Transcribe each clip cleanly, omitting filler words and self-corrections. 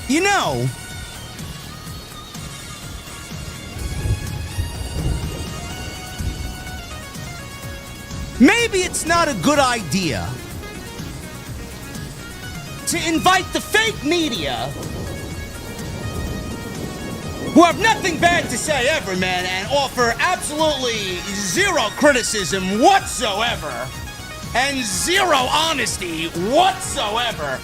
You know, maybe it's not a good idea to invite the fake media, who have nothing bad to say ever, man, and offer absolutely zero criticism whatsoever, and zero honesty whatsoever.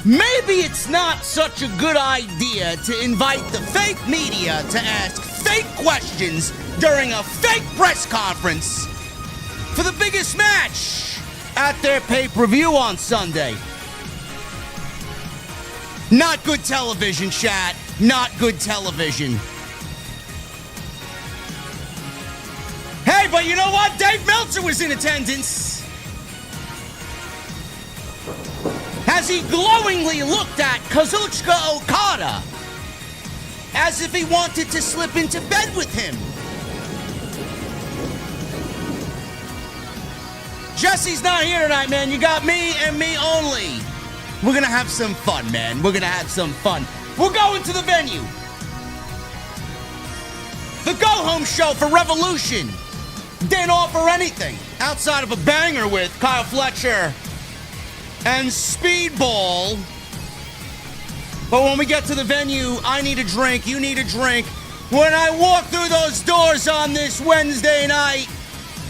Maybe it's not such a good idea to invite the fake media to ask fake questions during a fake press conference for the biggest match at their pay-per-view on Sunday. Not good television, chat. Not good television. Hey, but you know what? Dave Meltzer was in attendance as he glowingly looked at Kazuchika Okada as if he wanted to slip into bed with him. Jesse's not here tonight, man. You got me and me only. We're gonna have some fun, man. We're gonna have some fun. We're going to the venue. The go-home show for Revolution didn't offer anything outside of a banger with Kyle Fletcher and Speedball. But when we get to the venue, I need a drink, you need a drink. When I walk through those doors on this Wednesday night,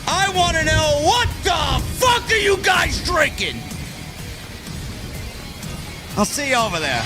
I want to know, what the fuck are you guys drinking? I'll see you over there.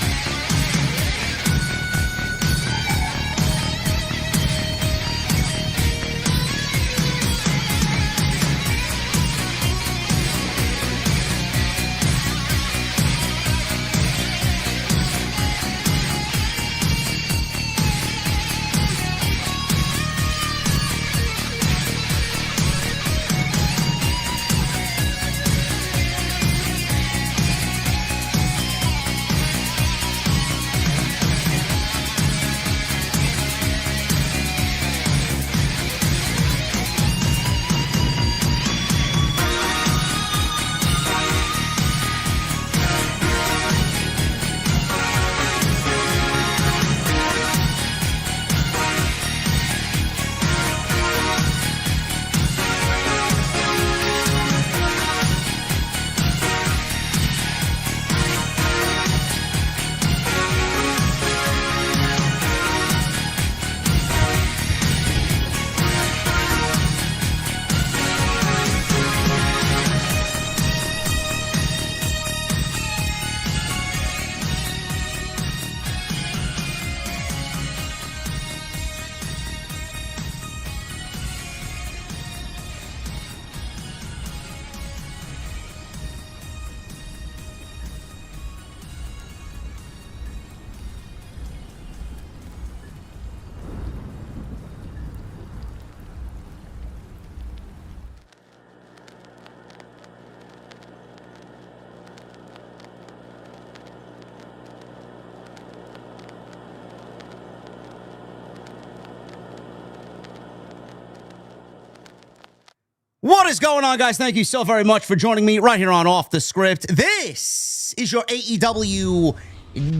What is going on, guys? Thank you so very much for joining me right here on Off the Script. This is your AEW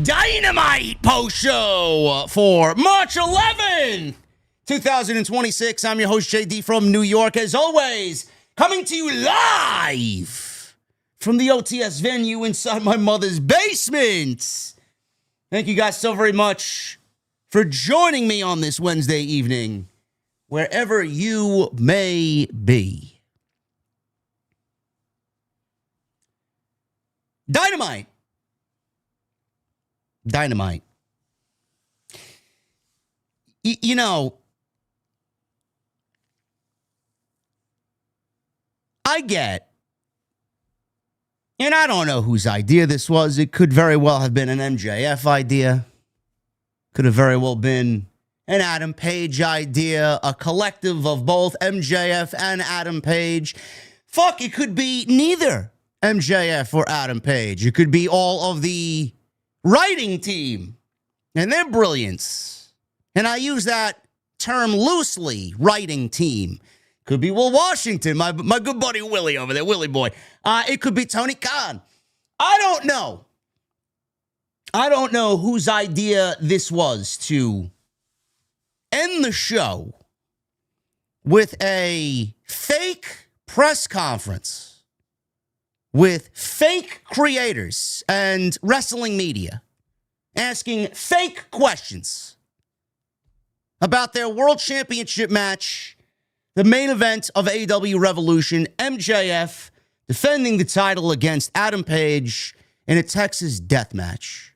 Dynamite post show for March 11th, 2026. I'm your host, JD from New York, as always, coming to you live from the OTS venue inside my mother's basement. Thank you guys so very much for joining me on this Wednesday evening, wherever you may be. Dynamite. You know, I get, and I don't know whose idea this was. It could very well have been an MJF idea. Could have very well been an Adam Page idea, a collective of both MJF and Adam Page. Fuck, it could be neither MJF or Adam Page. It could be all of the writing team and their brilliance. And I use that term loosely, writing team. Could be Will Washington, my good buddy Willie over there, Willie boy. It could be Tony Khan. I don't know. I don't know whose idea this was to end the show with a fake press conference with fake creators and wrestling media asking fake questions about their world championship match, the main event of AEW Revolution, MJF defending the title against Adam Page in a Texas death match.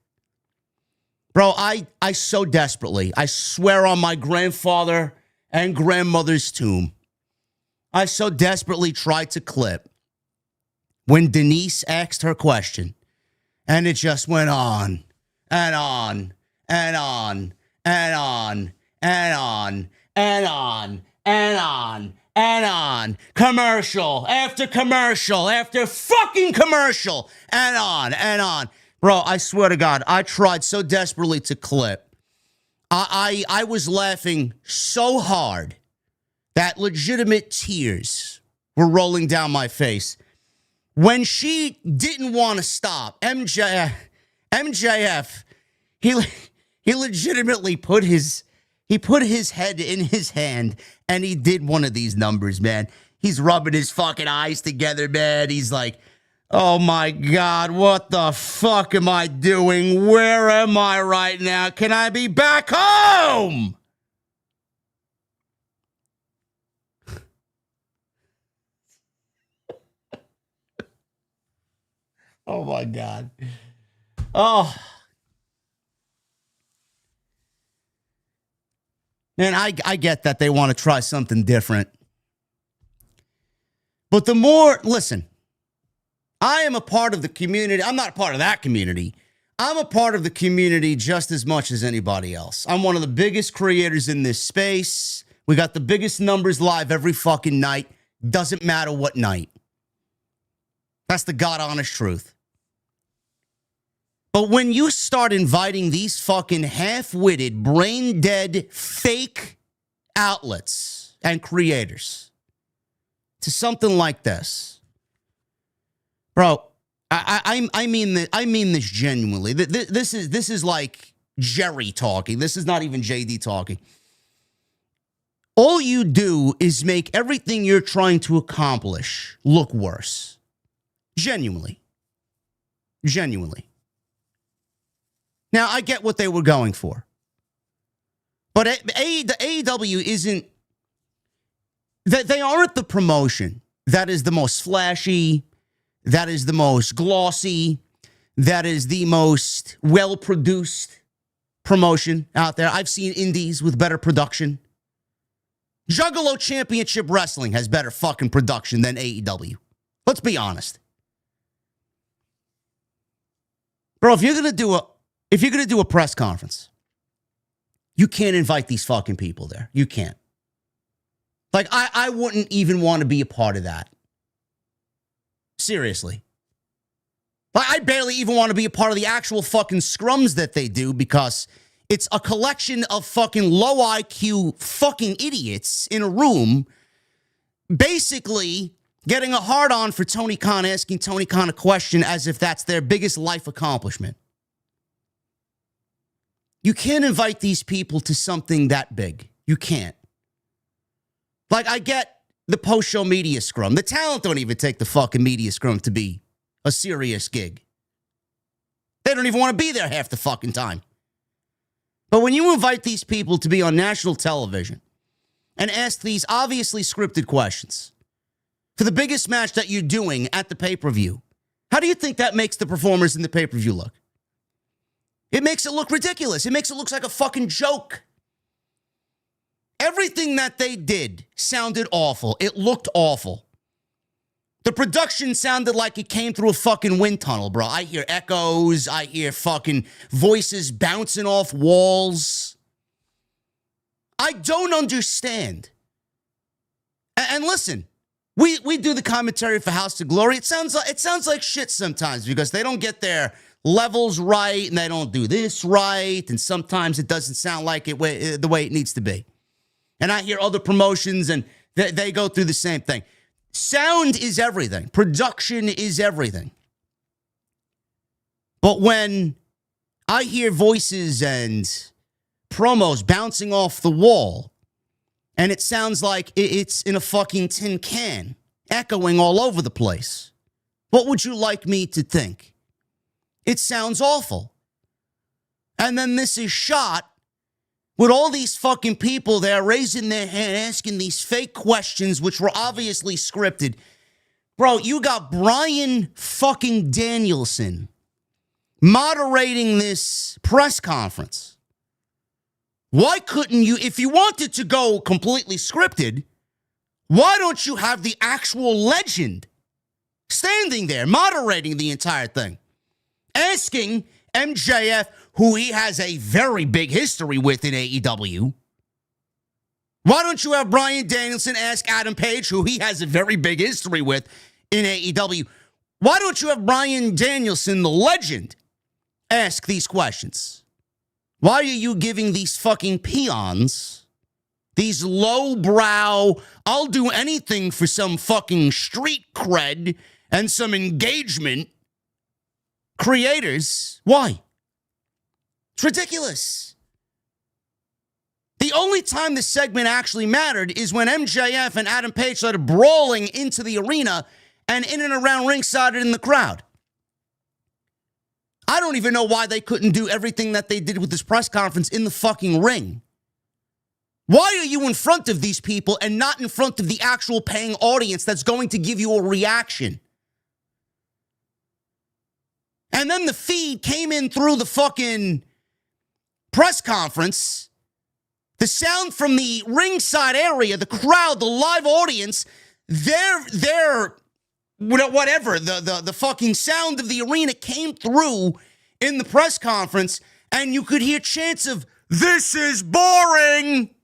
Bro, I so desperately, I swear on my grandfather and grandmother's tomb, I so desperately tried to clip when Denise asked her question, and it just went on and on and on and on and on and on and on and on. Commercial after commercial after fucking commercial and on and on. Bro, I swear to God, I tried so desperately to clip. I was laughing so hard that legitimate tears were rolling down my face. When she didn't want to stop, MJF, he legitimately put his head in his hand and he did one of these numbers, man. He's rubbing his fucking eyes together, man. He's like, oh my God, what the fuck am I doing? Where am I right now? Can I be back home? Oh my God. Oh. Man, I get that they want to try something different. But the more, listen, I am a part of the community. I'm not a part of that community. I'm a part of the community just as much as anybody else. I'm one of the biggest creators in this space. We got the biggest numbers live every fucking night. Doesn't matter what night. That's the God honest truth. But when you start inviting these fucking half-witted, brain-dead, fake outlets and creators to something like this, bro, I mean this genuinely. This is like Jerry talking. This is not even JD talking. All you do is make everything you're trying to accomplish look worse. Genuinely. Now, I get what they were going for. But AEW isn't... They aren't the promotion that is the most flashy, that is the most glossy, that is the most well-produced promotion out there. I've seen indies with better production. Juggalo Championship Wrestling has better fucking production than AEW. Let's be honest. Bro, if you're going to do a press conference, you can't invite these fucking people there. You can't. Like, I wouldn't even want to be a part of that. Seriously. Like, I barely even want to be a part of the actual fucking scrums that they do because it's a collection of fucking low IQ fucking idiots in a room basically getting a hard-on for Tony Khan, asking Tony Khan a question as if that's their biggest life accomplishment. You can't invite these people to something that big. You can't. Like, I get the post-show media scrum. The talent don't even take the fucking media scrum to be a serious gig. They don't even want to be there half the fucking time. But when you invite these people to be on national television and ask these obviously scripted questions for the biggest match that you're doing at the pay-per-view, how do you think that makes the performers in the pay-per-view look? It makes it look ridiculous. It makes it look like a fucking joke. Everything that they did sounded awful. It looked awful. The production sounded like it came through a fucking wind tunnel, bro. I hear echoes. I hear fucking voices bouncing off walls. I don't understand. And listen, we do the commentary for House of Glory. It sounds like shit sometimes because they don't get their levels right and they don't do this right. And sometimes it doesn't sound like it the way it needs to be. And I hear other promotions and they go through the same thing. Sound is everything. Production is everything. But when I hear voices and promos bouncing off the wall, and it sounds like it's in a fucking tin can, echoing all over the place. What would you like me to think? It sounds awful. And then this is shot with all these fucking people there raising their hand, asking these fake questions, which were obviously scripted. Bro, you got Bryan fucking Danielson moderating this press conference. Why couldn't you, if you wanted to go completely scripted, why don't you have the actual legend standing there moderating the entire thing? Asking MJF, who he has a very big history with in AEW. Why don't you have Bryan Danielson ask Adam Page, who he has a very big history with in AEW? Why don't you have Bryan Danielson, the legend, ask these questions? Why are you giving these fucking peons, these lowbrow, I'll do anything for some fucking street cred and some engagement creators? Why? It's ridiculous. The only time this segment actually mattered is when MJF and Adam Page started brawling into the arena and in and around ringside and in the crowd. I don't even know why they couldn't do everything that they did with this press conference in the fucking ring. Why are you in front of these people and not in front of the actual paying audience that's going to give you a reaction? And then the feed came in through the fucking press conference. The sound from the ringside area, the crowd, the live audience, their whatever, the fucking sound of the arena came through in the press conference, and you could hear chants of, "This is boring."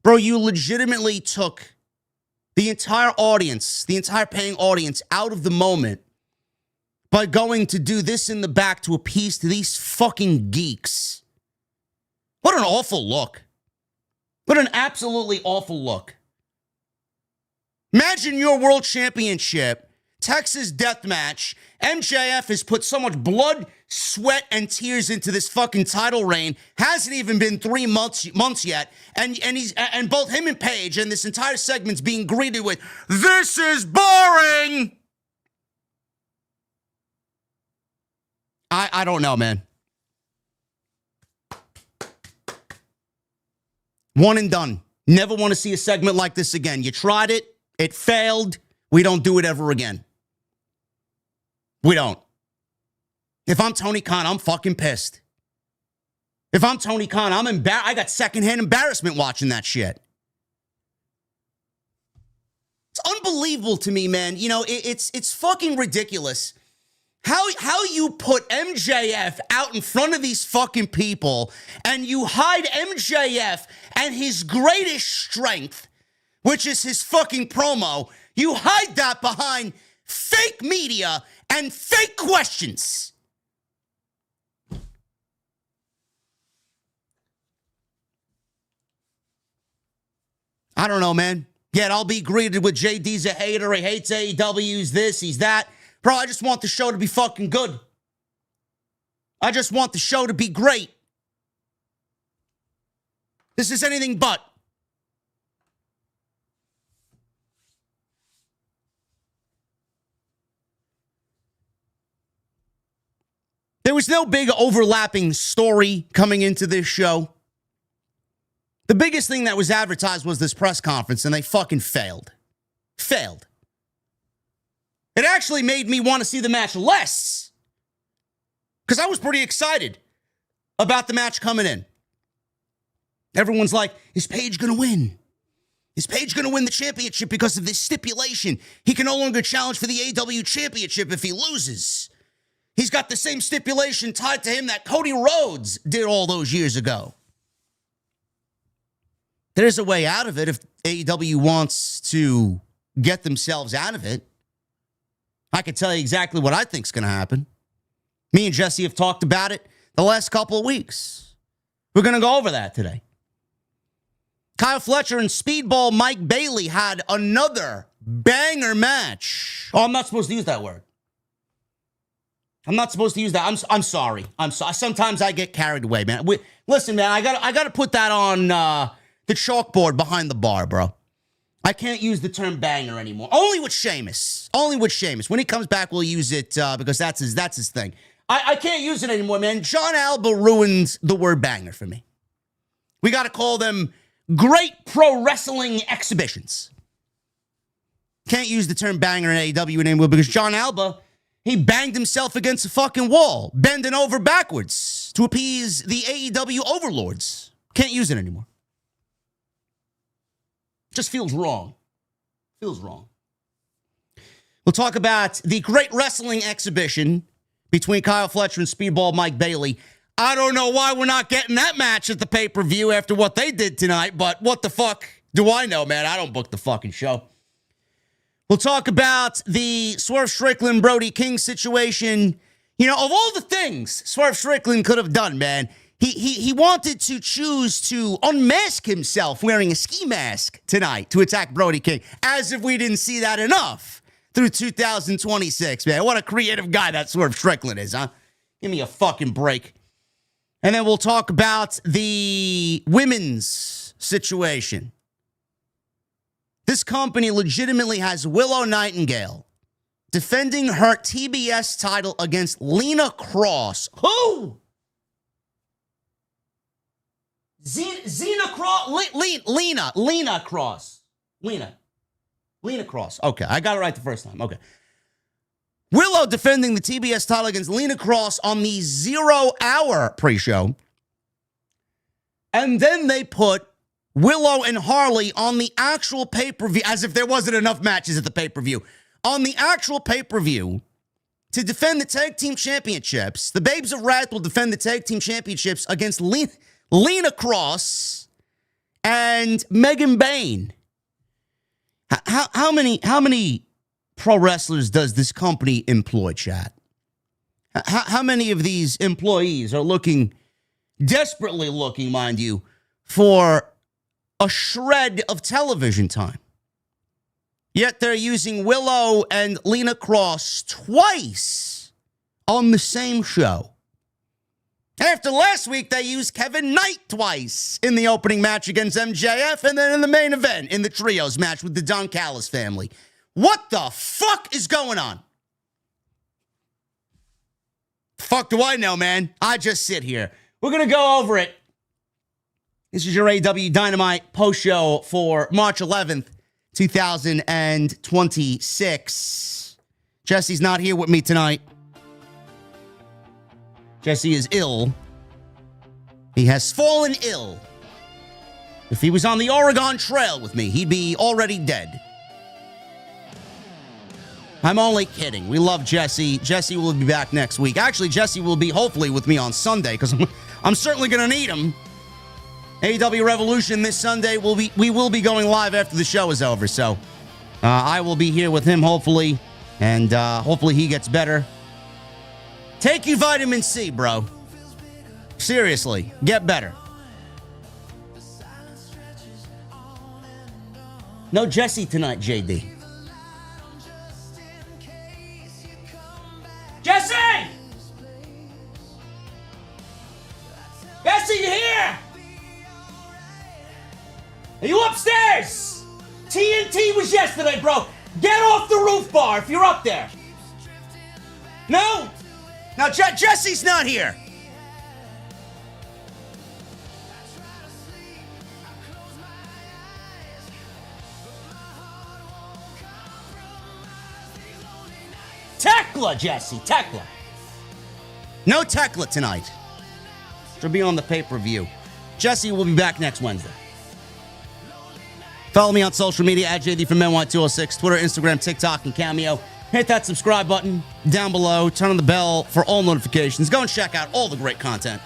Bro, you legitimately took the entire audience, the entire paying audience out of the moment by going to do this in the back to appease to these fucking geeks. What an awful look. What an absolutely awful look. Imagine your world championship, Texas death match. MJF has put so much blood, sweat, and tears into this fucking title reign. Hasn't even been 3 months yet. And both him and Paige and this entire segment's being greeted with, "This is boring." I don't know, man. One and done. Never want to see a segment like this again. You tried it. It failed. We don't do it ever again. We don't. If I'm Tony Khan, I'm fucking pissed. If I'm Tony Khan, I'm embarrassed. I got secondhand embarrassment watching that shit. It's unbelievable to me, man. You know, it's fucking ridiculous. How you put MJF out in front of these fucking people and you hide MJF and his greatest strength, which is his fucking promo. You hide that behind fake media and fake questions. I don't know, man. Yet I'll be greeted with JD's a hater. He hates AEW. He's this, he's that. Bro, I just want the show to be fucking good. I just want the show to be great. This is anything but. There was no big overlapping story coming into this show. The biggest thing that was advertised was this press conference, and they fucking failed. Failed. It actually made me want to see the match less, because I was pretty excited about the match coming in. Everyone's like, is Page going to win? Is Page going to win the championship because of this stipulation? He can no longer challenge for the AEW Championship if he loses. He's got the same stipulation tied to him that Cody Rhodes did all those years ago. There's a way out of it if AEW wants to get themselves out of it. I can tell you exactly what I think is going to happen. Me and Jesse have talked about it the last couple of weeks. We're going to go over that today. Kyle Fletcher and Speedball Mike Bailey had another banger match. Oh, I'm not supposed to use that word. I'm not supposed to use that. I'm sorry. I'm sorry. Sometimes I get carried away, man. Listen, man, I got to put that on the chalkboard behind the bar, bro. I can't use the term banger anymore. Only with Sheamus. Only with Sheamus. When he comes back, we'll use it because that's his thing. I can't use it anymore, man. John Alba ruins the word banger for me. We got to call them great pro wrestling exhibitions. Can't use the term banger in AEW anymore because John Alba, he banged himself against a fucking wall, bending over backwards to appease the AEW overlords. Can't use it anymore. Just feels wrong. Feels wrong. We'll talk about the great wrestling exhibition between Kyle Fletcher and Speedball Mike Bailey. I don't know why we're not getting that match at the pay-per-view after what they did tonight, but what the fuck do I know, man? I don't book the fucking show. We'll talk about the Swerve Strickland, Brody King situation. You know, of all the things Swerve Strickland could have done, man, he wanted to choose to unmask himself wearing a ski mask tonight to attack Brody King, as if we didn't see that enough through 2026, man. What a creative guy that Swerve Strickland is, huh? Give me a fucking break. And then we'll talk about the women's situation. This company legitimately has Willow Nightingale defending her TBS title against Lena Cross. Who? Lena Cross. Lena Cross. Okay, I got it right the first time. Okay. Willow defending the TBS title against Lena Cross on the 0 hour pre-show. And then they put Willow and Harley on the actual pay-per-view, as if there wasn't enough matches at the pay-per-view, on the actual pay-per-view to defend the tag team championships. The Babes of Wrath will defend the tag team championships against Lena Cross and Megan Bayne. How many pro wrestlers does this company employ, chat? How many of these employees are desperately looking, mind you, for a shred of television time? Yet they're using Willow and Lena Cross twice on the same show. After last week, they used Kevin Knight twice in the opening match against MJF and then in the main event in the trios match with the Don Callis family. What the fuck is going on? Fuck do I know, man? I just sit here. We're going to go over it. This is your AEW Dynamite post-show for March 11th, 2026. Jesse's not here with me tonight. Jesse is ill. He has fallen ill. If he was on the Oregon Trail with me, he'd be already dead. I'm only kidding. We love Jesse. Jesse will be back next week. Actually, Jesse will be hopefully with me on Sunday because I'm certainly going to need him. AEW Revolution this Sunday. We will be going live after the show is over. So I will be here with him hopefully. And hopefully he gets better. Take your vitamin C, bro. Seriously, get better. No Jesse tonight, JD. Jesse! Jesse, you here? Are you upstairs? TNT was yesterday, bro. Get off the roof bar if you're up there. No? Now, Jesse's not here. Tekla, Jesse, Tekla. No Tekla tonight. She'll be on the pay-per-view. Jesse will be back next Wednesday. Follow me on social media at JDfromNY206, Twitter, Instagram, TikTok, and Cameo. Hit that subscribe button down below. Turn on the bell for all notifications. Go and check out all the great content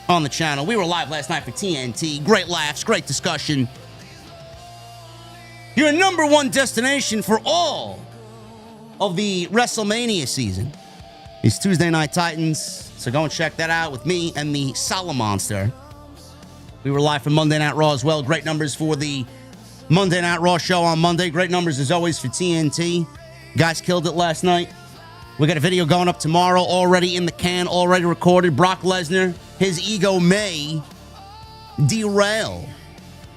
on the channel. We were live last night for TNT. Great laughs, great discussion. Your number one destination for all of the WrestleMania season is Tuesday Night Titans. So go and check that out with me and the Salamonster. We were live for Monday Night Raw as well. Great numbers for the Monday Night Raw show on Monday. Great numbers as always for TNT. Guys killed it last night. We got a video going up tomorrow, already in the can, already recorded. Brock Lesnar, his ego may derail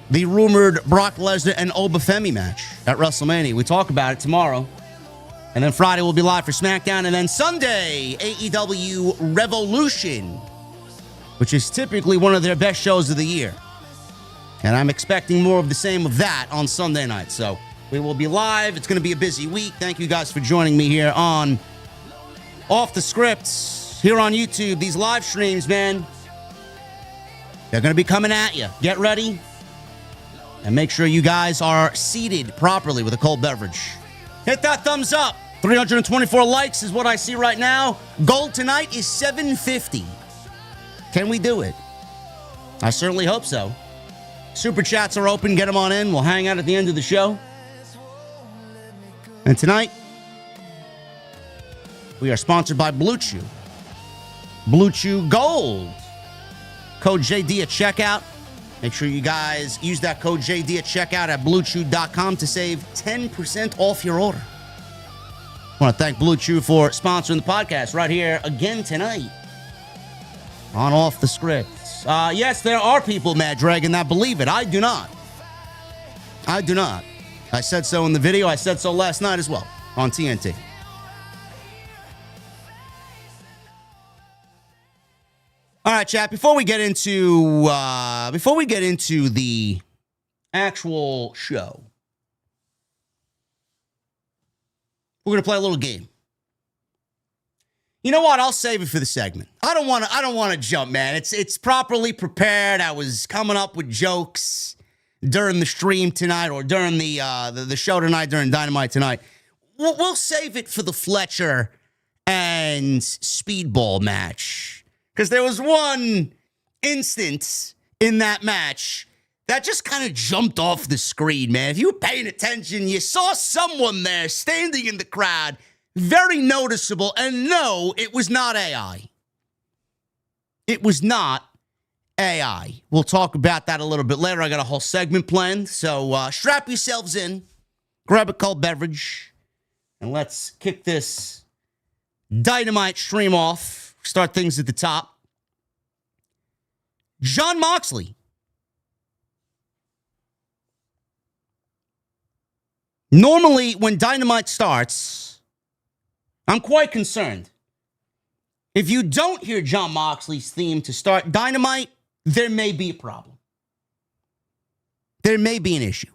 the rumored Brock Lesnar and Obafemi match at WrestleMania. We talk about it tomorrow. And then Friday we'll be live for SmackDown. And then Sunday, AEW Revolution, which is typically one of their best shows of the year. And I'm expecting more of the same of that on Sunday night. So we will be live. It's going to be a busy week. Thank you guys for joining me here on Off the Script, here on YouTube. These live streams, man, they're going to be coming at you. Get ready. And make sure you guys are seated properly with a cold beverage. Hit that thumbs up. 324 likes is what I see right now. Goal tonight is 750. Can we do it? I certainly hope so. Super chats are open. Get them on in. We'll hang out at the end of the show. And tonight, we are sponsored by Blue Chew. Blue Chew Gold. Code JD at checkout. Make sure you guys use that code JD at checkout at BlueChew.com to save 10% off your order. I want to thank Blue Chew for sponsoring the podcast right here again tonight on Off the Script. Yes, there are people, Mad Dragon, that believe it. I do not. I do not. I said so in the video. I said so last night as well on TNT. All right, chat. Before we get into the actual show, we're gonna play a little game. You know what? I'll save it for the segment. I don't want to jump, man. It's properly prepared. I was coming up with jokes during the stream tonight, or during the show tonight, during Dynamite tonight. We'll save it for the Fletcher and Speedball match. Because there was one instance in that match that just kind of jumped off the screen, man. If you were paying attention, you saw someone there standing in the crowd, very noticeable, and no, it was not AI. It was not AI. We'll talk about that a little bit later. I got a whole segment planned, so strap yourselves in, grab a cold beverage, and let's kick this Dynamite stream off. Start things at the top. Jon Moxley. Normally, when Dynamite starts, I'm quite concerned. If you don't hear Jon Moxley's theme to start Dynamite, there may be a problem. There may be an issue.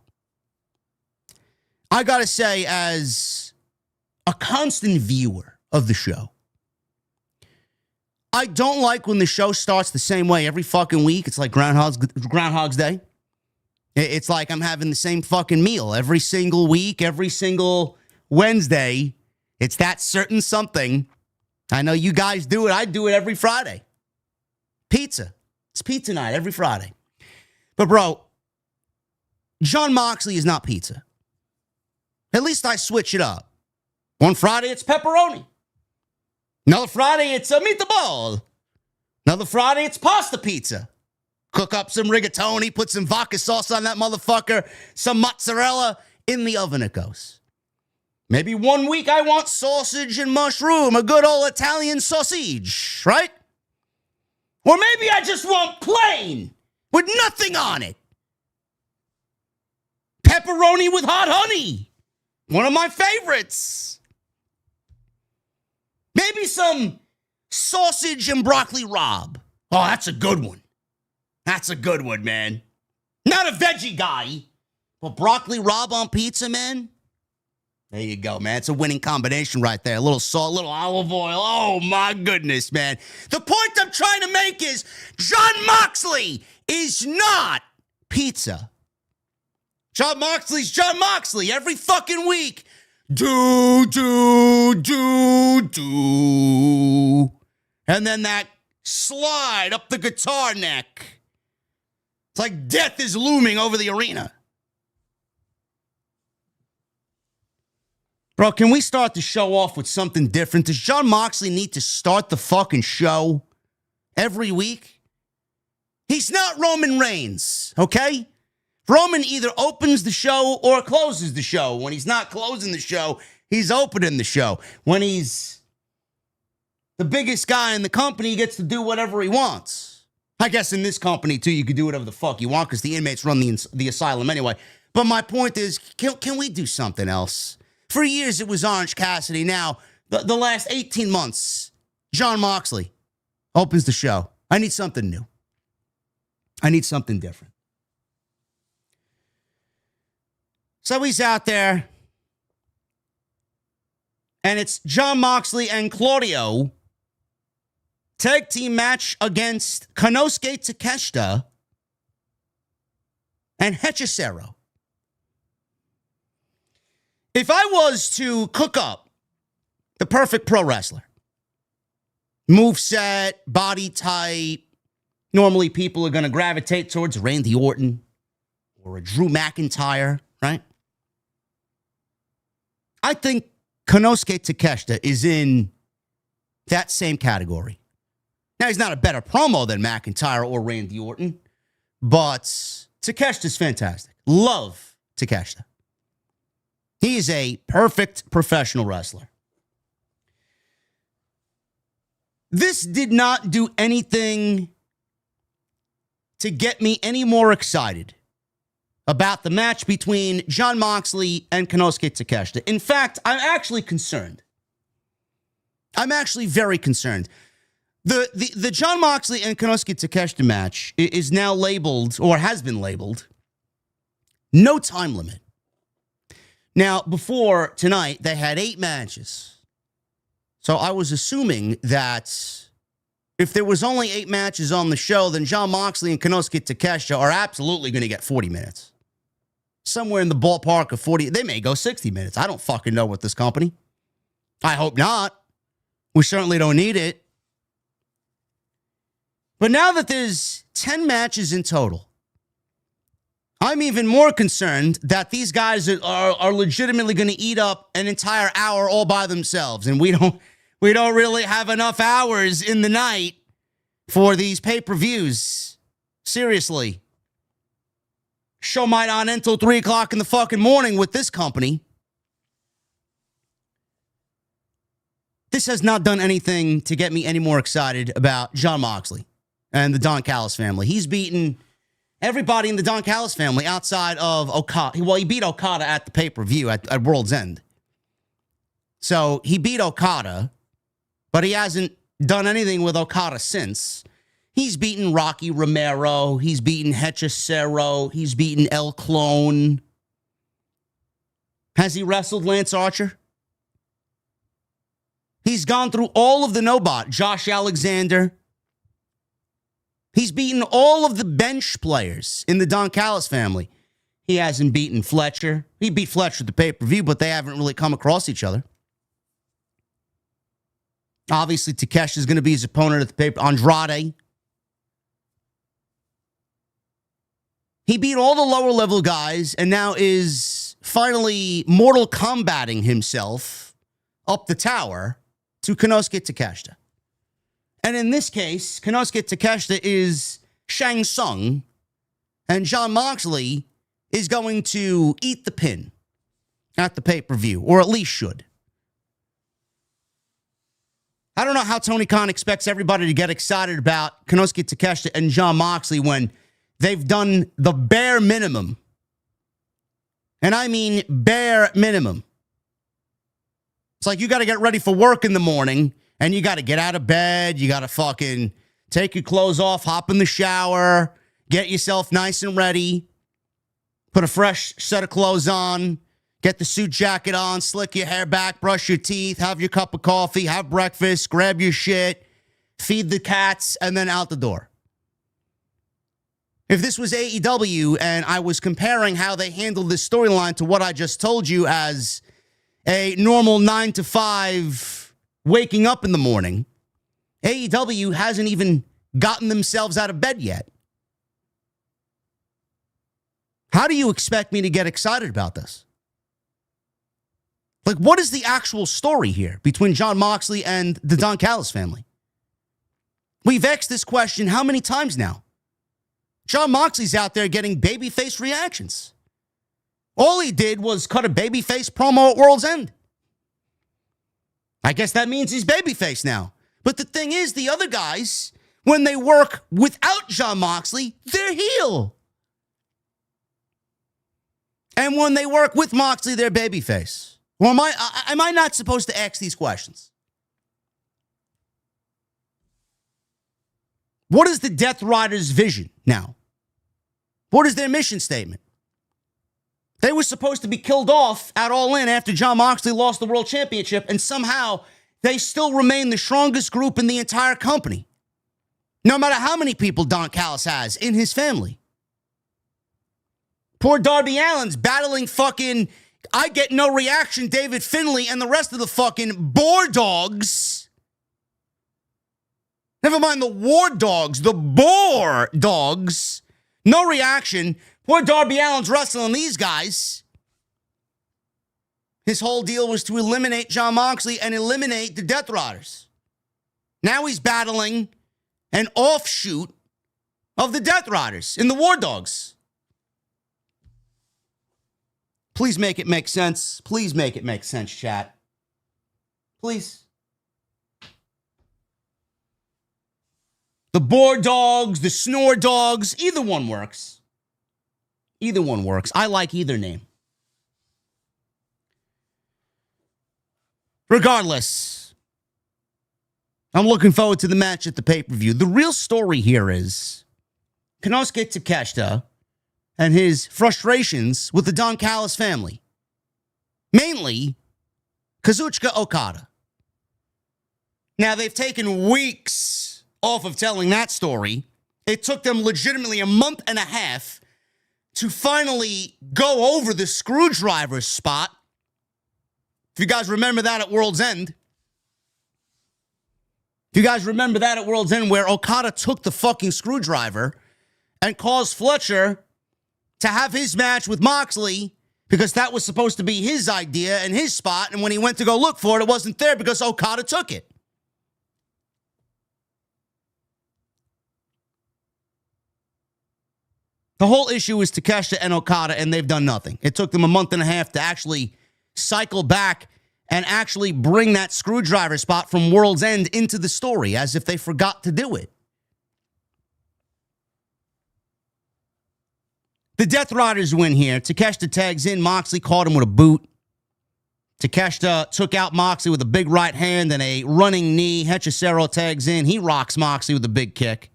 I gotta say, as a constant viewer of the show, I don't like when the show starts the same way every fucking week. It's like Groundhog's Day. It's like I'm having the same fucking meal every single week, every single Wednesday. It's that certain something. I know you guys do it. I do it every Friday. Pizza. It's pizza night every Friday. But, bro, Jon Moxley is not pizza. At least I switch it up. One Friday, it's pepperoni. Another Friday, it's a meatball. Another Friday, it's pasta pizza. Cook up some rigatoni, put some vodka sauce on that motherfucker, some mozzarella, in the oven it goes. Maybe one week I want sausage and mushroom, a good old Italian sausage, right? Or maybe I just want plain, with nothing on it. Pepperoni with hot honey. One of my favorites. Maybe some sausage and broccoli rabe. Oh, that's a good one. That's a good one, man. Not a veggie guy, but broccoli rabe on pizza, man. There you go, man. It's a winning combination right there. A little salt, a little olive oil. Oh, my goodness, man. The point I'm trying to make is Jon Moxley is not pizza. Jon Moxley's Jon Moxley every fucking week. Do. And then that slide up the guitar neck. It's like death is looming over the arena. Bro, can we start the show off with something different? Does Jon Moxley need to start the fucking show every week? He's not Roman Reigns, okay? Roman either opens the show or closes the show. When he's not closing the show, he's opening the show. When he's The biggest guy in the company gets to do whatever he wants. I guess in this company, too, you could do whatever the fuck you want because the inmates run the asylum anyway. But my point is, can we do something else? For years, it was Orange Cassidy. Now, the last 18 months, Jon Moxley opens the show. I need something new. I need something different. So he's out there, and it's Jon Moxley and Claudio tag team match against Konosuke Takeshita and Hechicero. If I was to cook up the perfect pro wrestler, moveset, body type, normally people are going to gravitate towards Randy Orton or a Drew McIntyre, right? I think Konosuke Takeshita is in that same category. Now, he's not a better promo than McIntyre or Randy Orton, but Takeshita's fantastic. Love Takeshita. He is a perfect professional wrestler. This did not do anything to get me any more excited about the match between Jon Moxley and Konosuke Takeshita. In fact, I'm actually concerned. I'm actually very concerned. The Jon Moxley and Konosuke Takeshita match is now labeled, or has been labeled, no time limit. Now, before tonight, they had 8 matches. So I was assuming that if there was only 8 matches on the show, then Jon Moxley and Konosuke Takeshita are absolutely going to get 40 minutes. Somewhere in the ballpark of 40. They may go 60 minutes. I don't fucking know with this company. I hope not. We certainly don't need it. But now that there's 10 matches in total, I'm even more concerned that these guys are legitimately going to eat up an entire hour all by themselves. And we don't really have enough hours in the night for these pay-per-views. Seriously. Show might on until 3 o'clock in the fucking morning with this company. This has not done anything to get me any more excited about Jon Moxley and the Don Callis family. He's beaten everybody in the Don Callis family outside of Okada. Well, he beat Okada at the pay-per-view at World's End. So he beat Okada, but he hasn't done anything with Okada since. He's beaten Rocky Romero. He's beaten Hechicero. He's beaten El Clone. Has he wrestled Lance Archer? He's gone through all of the no-bot. Josh Alexander. He's beaten all of the bench players in the Don Callis family. He hasn't beaten Fletcher. He beat Fletcher at the pay-per-view, but they haven't really come across each other. Obviously, Takeshita is going to be his opponent at the pay-per-view. Andrade. He beat all the lower-level guys and now is finally Mortal Kombating himself up the tower to Konosuke Takeshita. And in this case, Konosuke Takeshita is Shang Tsung, and Jon Moxley is going to eat the pin at the pay-per-view, or at least should. I don't know how Tony Khan expects everybody to get excited about Konosuke Takeshita and Jon Moxley when they've done the bare minimum. And I mean bare minimum. It's like you got to get ready for work in the morning, and you got to get out of bed. You got to fucking take your clothes off, hop in the shower, get yourself nice and ready, put a fresh set of clothes on, get the suit jacket on, slick your hair back, brush your teeth, have your cup of coffee, have breakfast, grab your shit, feed the cats, and then out the door. If this was AEW and I was comparing how they handled this storyline to what I just told you as a normal 9 to 5 waking up in the morning, AEW hasn't even gotten themselves out of bed yet. How do you expect me to get excited about this? Like, what is the actual story here between Jon Moxley and the Don Callis family? We've asked this question how many times now? Jon Moxley's out there getting babyface reactions. All he did was cut a babyface promo at World's End. I guess that means he's babyface now. But the thing is, the other guys, when they work without Jon Moxley, they're heel. And when they work with Moxley, they're babyface. Well, am I not supposed to ask these questions? What is the Death Riders' vision now? What is their mission statement? They were supposed to be killed off at All In after Jon Moxley lost the World Championship, and somehow they still remain the strongest group in the entire company. No matter how many people Don Callis has in his family. Poor Darby Allen's battling fucking I get no reaction David Finlay and the rest of the fucking boar dogs. Never mind the war dogs, the boar dogs. No reaction. Poor Darby Allen's wrestling these guys. His whole deal was to eliminate Jon Moxley and eliminate the Death Riders. Now he's battling an offshoot of the Death Riders in the War Dogs. Please make it make sense. Please make it make sense, chat. Please. The Boar Dogs, the Snore Dogs, either one works. Either one works. I like either name. Regardless, I'm looking forward to the match at the pay-per-view. The real story here is Konosuke Takeshita and his frustrations with the Don Callis family. Mainly, Kazuchika Okada. Now, they've taken weeks off of telling that story. It took them legitimately a month and a half to finally go over the screwdriver spot. If you guys remember that at World's End. If you guys remember that at World's End where Okada took the fucking screwdriver and caused Fletcher to have his match with Moxley because that was supposed to be his idea and his spot. And when he went to go look for it, it wasn't there because Okada took it. The whole issue is Takeshita and Okada, and they've done nothing. It took them a month and a half to actually cycle back and actually bring that screwdriver spot from World's End into the story, as if they forgot to do it. The Death Riders win here. Takeshita tags in. Moxley caught him with a boot. Takeshita took out Moxley with a big right hand and a running knee. Hechicero tags in. He rocks Moxley with a big kick.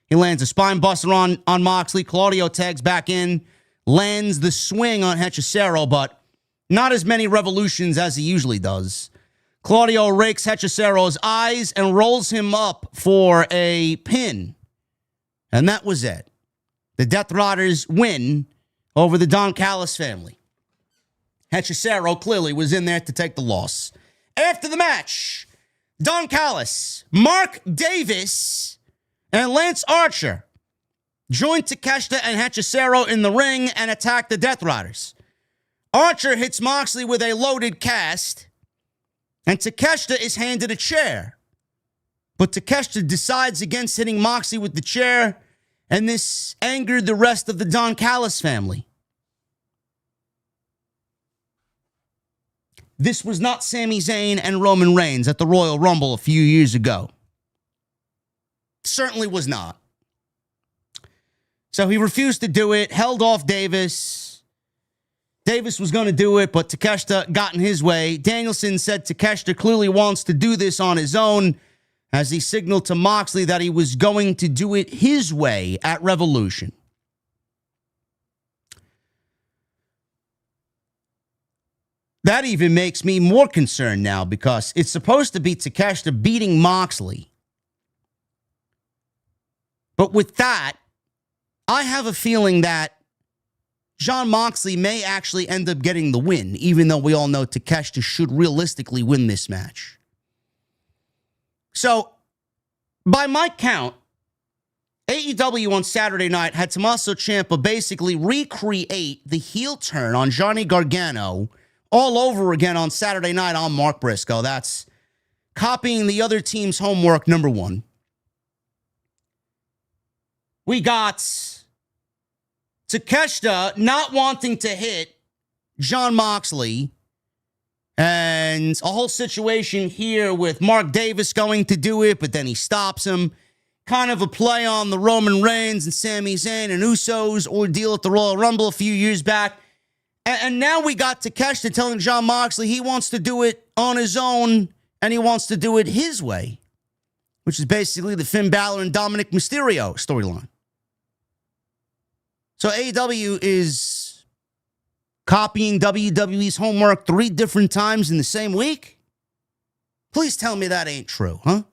He lands a spine buster on Moxley. Claudio tags back in, lands the swing on Hechicero, but not as many revolutions as he usually does. Claudio rakes Hechicero's eyes and rolls him up for a pin. And that was it. The Death Riders win over the Don Callis family. Hechicero clearly was in there to take the loss. After the match, Don Callis, Mark Davis, and Lance Archer joined Takeshita and Hechicero in the ring and attacked the Death Riders. Archer hits Moxley with a loaded cast, and Takeshita is handed a chair. But Takeshita decides against hitting Moxley with the chair, and this angered the rest of the Don Callis family. This was not Sami Zayn and Roman Reigns at the Royal Rumble a few years ago. Certainly was not. So he refused to do it, held off Davis. Davis was going to do it, but Takeshita got in his way. Danielson said Takeshita clearly wants to do this on his own, as he signaled to Moxley that he was going to do it his way at Revolution. That even makes me more concerned now because it's supposed to be Takeshita beating Moxley. But with that, I have a feeling that Jon Moxley may actually end up getting the win, even though we all know Takeshita should realistically win this match. So, by my count, AEW on Saturday night had Tommaso Ciampa basically recreate the heel turn on Johnny Gargano all over again on Saturday night on Mark Briscoe. That's copying the other team's homework, number one. We got Takeshita not wanting to hit Jon Moxley And a whole situation here with Mark Davis going to do it, but then he stops him. Kind of a play on the Roman Reigns and Sami Zayn and Usos ordeal at the Royal Rumble a few years back. And now we got Takeshita telling Jon Moxley he wants to do it on his own and he wants to do it his way, which is basically the Finn Balor and Dominic Mysterio storyline. So AEW is copying WWE's homework 3 different times in the same week? Please tell me that ain't true, huh?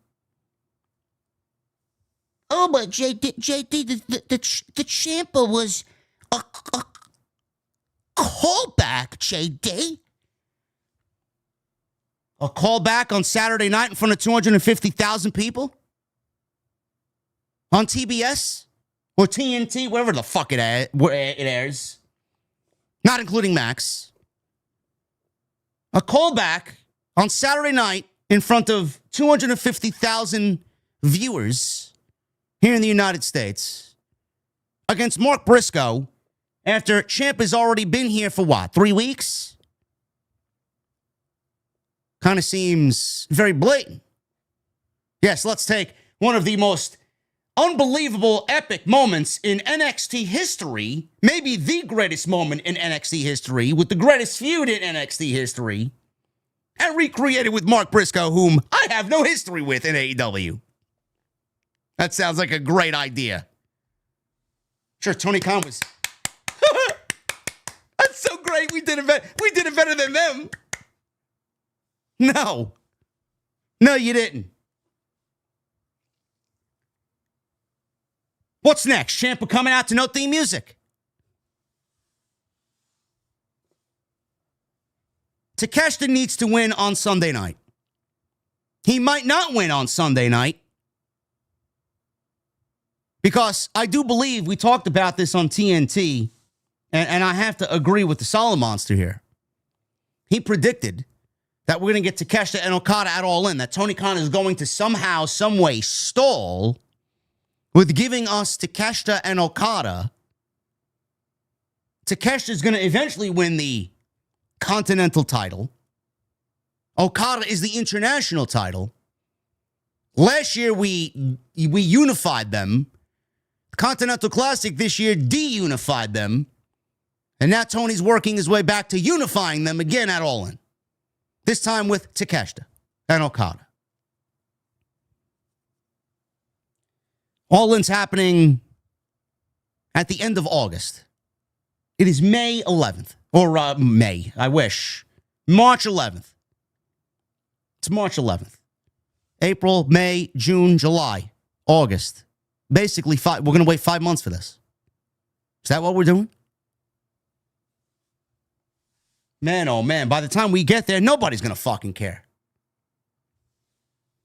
Oh, but JD, the Ciampa was a callback, JD. A callback on Saturday night in front of 250,000 people? On TBS? Or TNT? Wherever the fuck it airs. Not including Max. A callback on Saturday night in front of 250,000 viewers here in the United States against Mark Briscoe after Champ has already been here for what, 3 weeks? Kind of seems very blatant. Yes, let's take one of the most unbelievable, epic moments in NXT history, maybe the greatest moment in NXT history, with the greatest feud in NXT history, and recreate it with Mark Briscoe, whom I have no history with in AEW. That sounds like a great idea. Sure, Tony Khan was... That's so great. We did it better than them. No. No, you didn't. What's next? Ciampa coming out to no theme music. Takeshita needs to win on Sunday night. He might not win on Sunday night because I do believe we talked about this on TNT, and I have to agree with the Solid Monster here. He predicted that we're going to get Takeshita and Okada at All In, that Tony Khan is going to somehow, some way stall with giving us Takeshita and Okada. Takeshita is going to eventually win the Continental title. Okada is the International title. Last year, we unified them. Continental Classic this year de-unified them. And now Tony's working his way back to unifying them again at All In. This time with Takeshita and Okada. All In's happening at the end of August. It is May 11th. Or May, I wish. March 11th. It's March 11th. April, May, June, July, August. Basically, we're going to wait 5 months for this. Is that what we're doing? Man, oh man, by the time we get there, nobody's going to fucking care.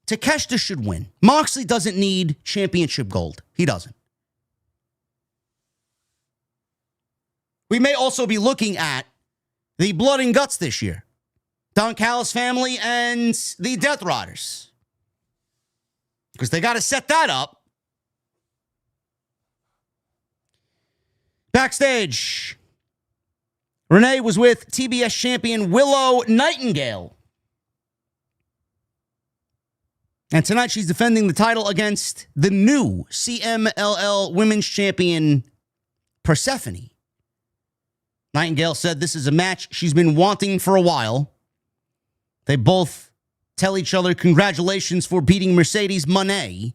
Takeshita should win. Moxley doesn't need championship gold. He doesn't. We may also be looking at the Blood and Guts this year. Don Callis family and the Death Riders. Because they got to set that up. Backstage, Renee was with TBS champion Willow Nightingale. And tonight she's defending the title against the new CMLL Women's Champion Persephone. Nightingale said this is a match she's been wanting for a while. They both tell each other congratulations for beating Mercedes Moné.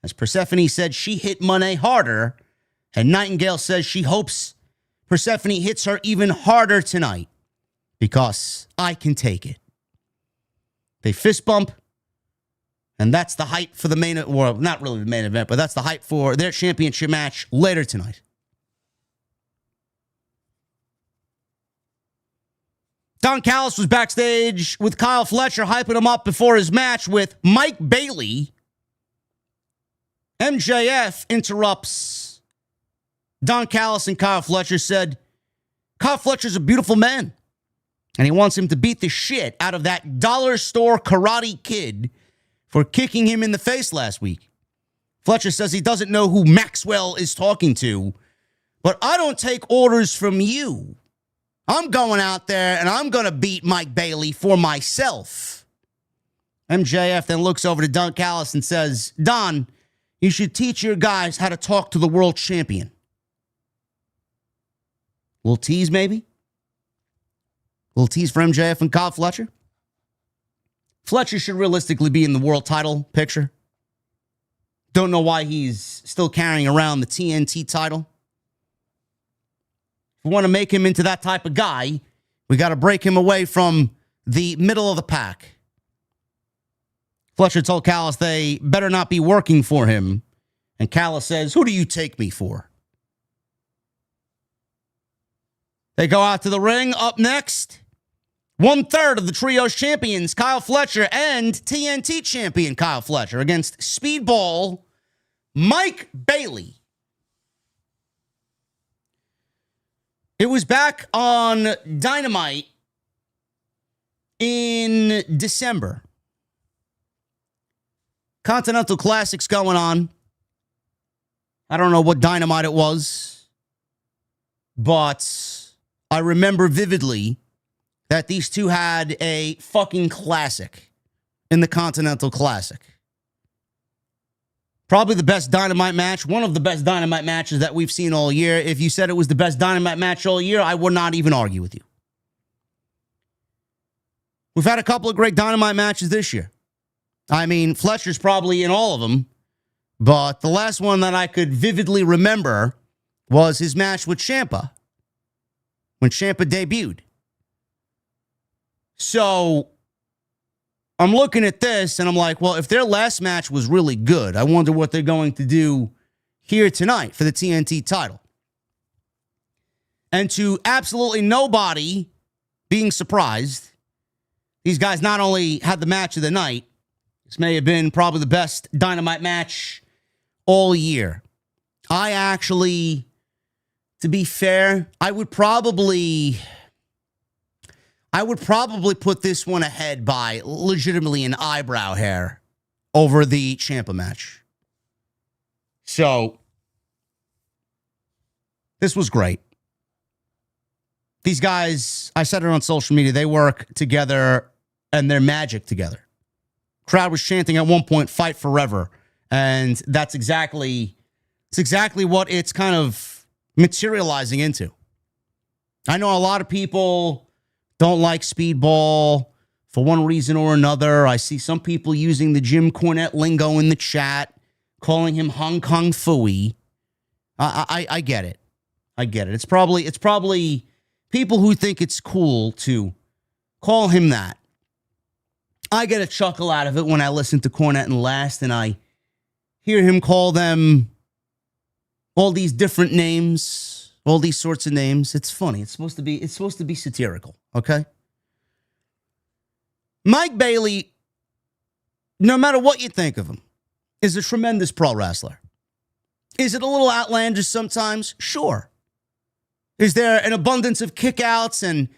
As Persephone said she hit Moné harder. And Nightingale says she hopes Persephone hits her even harder tonight because I can take it. They fist bump. And that's the hype for the main, well, not really the main event, but that's the hype for their championship match later tonight. Don Callis was backstage with Kyle Fletcher, hyping him up before his match with Mike Bailey. MJF interrupts Don Callis, and Kyle Fletcher said, Kyle Fletcher's a beautiful man, and he wants him to beat the shit out of that dollar store karate kid for kicking him in the face last week. Fletcher says he doesn't know who Maxwell is talking to, but I don't take orders from you. I'm going out there and I'm going to beat Mike Bailey for myself. MJF then looks over to Don Callis and says, Don, you should teach your guys how to talk to the world champion. Little tease, maybe? Little tease for MJF and Kyle Fletcher? Fletcher should realistically be in the world title picture. Don't know why he's still carrying around the TNT title. If we want to make him into that type of guy, we got to break him away from the middle of the pack. Fletcher told Callis they better not be working for him. And Callis says, who do you take me for? They go out to the ring. Up next, 1/3 of the Trios champions, Kyle Fletcher, and TNT champion Kyle Fletcher against Speedball Mike Bailey. It was back on Dynamite in December. Continental Classics going on. I don't know what Dynamite it was, but I remember vividly that these two had a fucking classic in the Continental Classic. Probably the best Dynamite match, one of the best Dynamite matches that we've seen all year. If you said it was the best Dynamite match all year, I would not even argue with you. We've had a couple of great Dynamite matches this year. I mean, Fletcher's probably in all of them, but the last one that I could vividly remember was his match with Ciampa, when Ciampa debuted. So I'm looking at this and I'm like, well, if their last match was really good, I wonder what they're going to do here tonight for the TNT title. And to absolutely nobody being surprised, these guys not only had the match of the night, this may have been probably the best Dynamite match all year. I actually, to be fair, I would probably put this one ahead by legitimately an eyebrow hair over the Ciampa match. So, this was great. These guys, I said it on social media, they work together and they're magic together. Crowd was chanting at one point, fight forever. And that's exactly what it's kind of materializing into. I know a lot of people don't like Speedball for one reason or another. I see some people using the Jim Cornette lingo in the chat, calling him Hong Kong Phooey. I get it. I get it. It's probably people who think it's cool to call him that. I get a chuckle out of it when I listen to Cornette and Last and I hear him call them all these different names, all these sorts of names. It's funny. It's supposed to be satirical, okay? Mike Bailey, no matter what you think of him, is a tremendous pro wrestler. Is it a little outlandish sometimes? Sure. Is there an abundance of kickouts and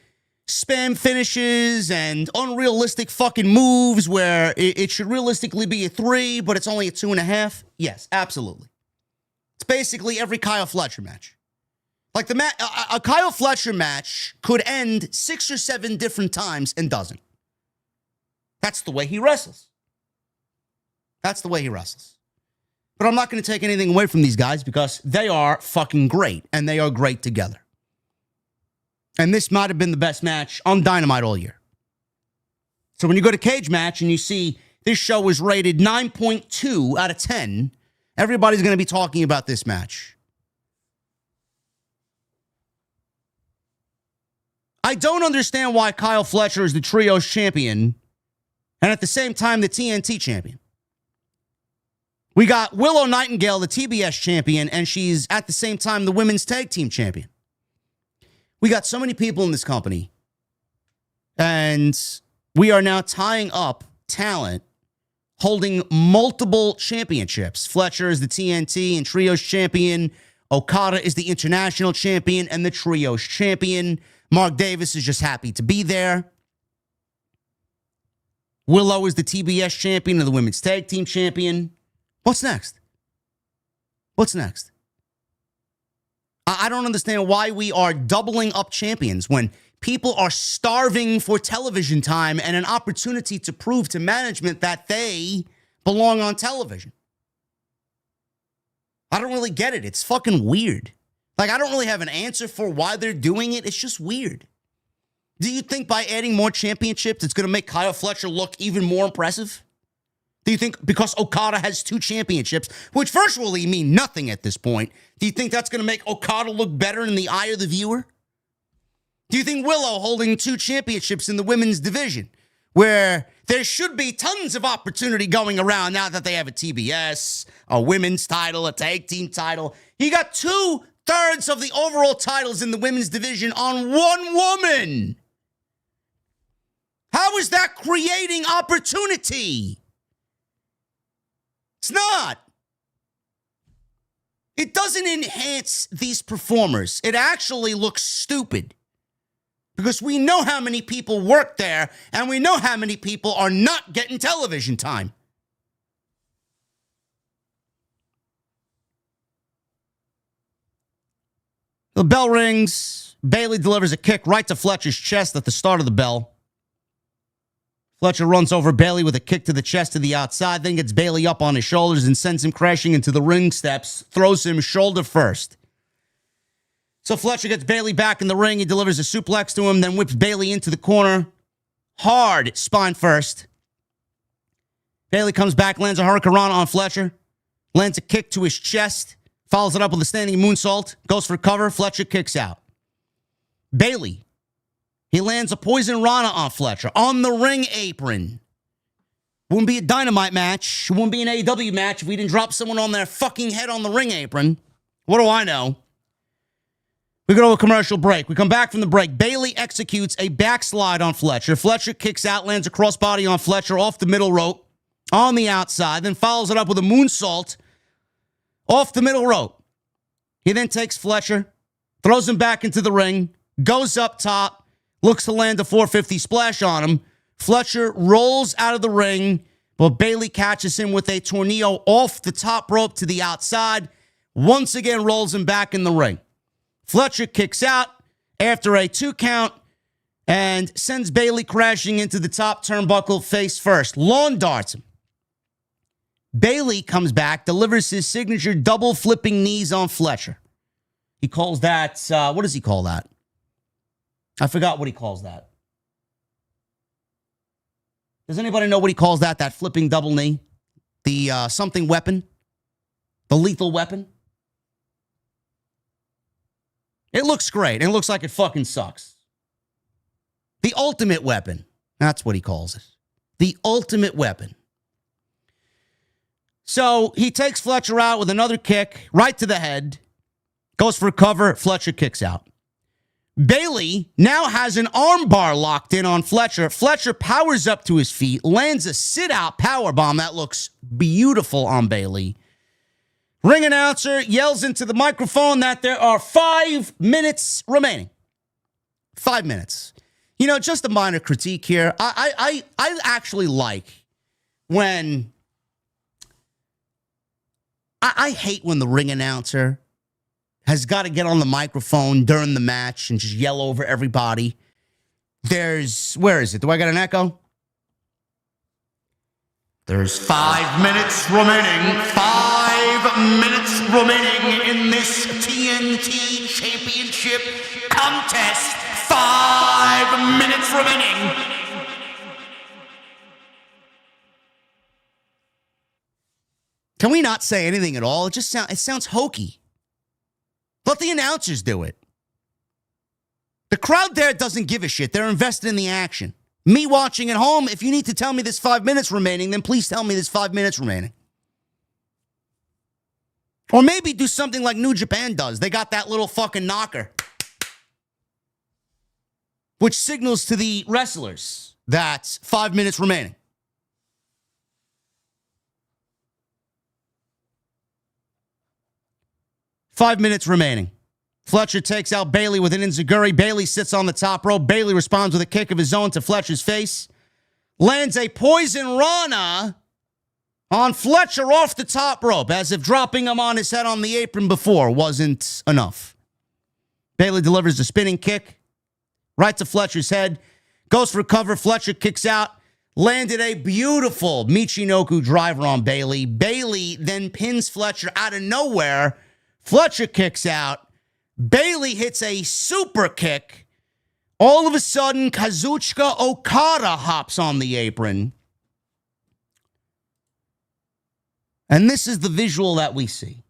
spam finishes and unrealistic fucking moves where it should realistically be a 3, but it's only a 2.5? Yes, absolutely. It's basically every Kyle Fletcher match. Like a Kyle Fletcher match could end 6 or 7 different times and doesn't. That's the way he wrestles. That's the way he wrestles. But I'm not going to take anything away from these guys because they are fucking great and they are great together. And this might have been the best match on Dynamite all year. So when you go to Cage Match and you see this show was rated 9.2 out of 10, everybody's going to be talking about this match. I don't understand why Kyle Fletcher is the Trios champion and at the same time the TNT champion. We got Willow Nightingale, the TBS champion, and she's at the same time the women's tag team champion. We got so many people in this company, and we are now tying up talent holding multiple championships. Fletcher is the TNT and Trios champion. Okada is the international champion and the Trios champion. Mark Davis is just happy to be there. Willow is the TBS champion and the women's tag team champion. What's next? What's next? I don't understand why we are doubling up champions when people are starving for television time and an opportunity to prove to management that they belong on television. I don't really get it. It's fucking weird. Like, I don't really have an answer for why they're doing it. It's just weird. Do you think by adding more championships, it's going to make Kyle Fletcher look even more impressive? Do you think because Okada has 2 championships, which virtually mean nothing at this point, do you think that's going to make Okada look better in the eye of the viewer? Do you think Willow holding 2 championships in the women's division, where there should be tons of opportunity going around now that they have a TBS, a women's title, a tag team title? He got 2/3 of the overall titles in the women's division on one woman. How is that creating opportunity? It's not. It doesn't enhance these performers. It actually looks stupid. Because we know how many people work there, and we know how many people are not getting television time. The bell rings. Bayley delivers a kick right to Fletcher's chest at the start of the bell. Fletcher runs over Bayley with a kick to the chest to the outside, then gets Bayley up on his shoulders and sends him crashing into the ring steps, throws him shoulder first. So Fletcher gets Bayley back in the ring. He delivers a suplex to him, then whips Bayley into the corner. Hard spine first. Bayley comes back, lands a hurricanrana on Fletcher, lands a kick to his chest, follows it up with a standing moonsault, goes for cover. Fletcher kicks out. Bayley, he lands a poison rana on Fletcher on the ring apron. Wouldn't be a Dynamite match. Wouldn't be an AEW match if we didn't drop someone on their fucking head on the ring apron. What do I know? We go to a commercial break. We come back from the break. Bayley executes a backslide on Fletcher. Fletcher kicks out, lands a crossbody on Fletcher off the middle rope on the outside, then follows it up with a moonsault off the middle rope. He then takes Fletcher, throws him back into the ring, goes up top, looks to land a 450 splash on him. Fletcher rolls out of the ring, but Bayley catches him with a tornado off the top rope to the outside. Once again, rolls him back in the ring. Fletcher kicks out after a 2 count and sends Bayley crashing into the top turnbuckle face first. Lawn darts him. Bayley comes back, delivers his signature double flipping knees on Fletcher. He calls that, what does he call that? I forgot what he calls that. Does anybody know what he calls that? That flipping double knee? The something weapon? The lethal weapon? It looks great. It looks like it fucking sucks. The ultimate weapon. That's what he calls it. The ultimate weapon. So he takes Fletcher out with another kick right to the head. Goes for a cover. Fletcher kicks out. Bayley now has an armbar locked in on Fletcher. Fletcher powers up to his feet, lands a sit-out powerbomb that looks beautiful on Bayley. Ring announcer yells into the microphone that there are 5 minutes remaining. 5 minutes. You know, just a minor critique here. I actually like when... I hate when the ring announcer has got to get on the microphone during the match and just yell over everybody. Where is it? Do I got an echo? There's 5 minutes remaining. 5 minutes remaining in this TNT Championship contest. 5 minutes remaining. Can we not say anything at all? It sounds hokey. Let the announcers do it. The crowd there doesn't give a shit. They're invested in the action. Me watching at home, if you need to tell me there's 5 minutes remaining, then please tell me there's 5 minutes remaining. Or maybe do something like New Japan does. They got that little fucking knocker, which signals to the wrestlers that 5 minutes remaining. Five minutes remaining. Fletcher takes out Bayley with an enziguri. Bayley sits on the top rope. Bayley responds with a kick of his own to Fletcher's face. Lands a poison rana on Fletcher off the top rope, as if dropping him on his head on the apron before wasn't enough. Bayley delivers a spinning kick right to Fletcher's head. Goes for cover. Fletcher kicks out. Landed a beautiful Michinoku driver on Bayley. Bayley then pins Fletcher out of nowhere. Fletcher kicks out. Bayley hits a super kick. All of a sudden, Kazuchika Okada hops on the apron. And this is the visual that we see.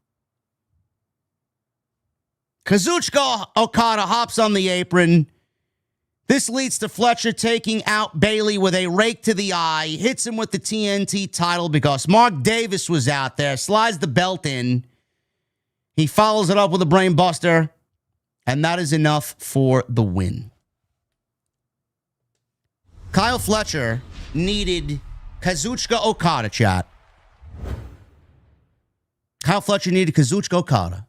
Kazuchika Okada hops on the apron. This leads to Fletcher taking out Bayley with a rake to the eye. Hits him with the TNT title because Mark Davis was out there. Slides the belt in. He follows it up with a brain buster. And that is enough for the win. Kyle Fletcher needed Kazuchika Okada, chat. Kyle Fletcher needed Kazuchika Okada.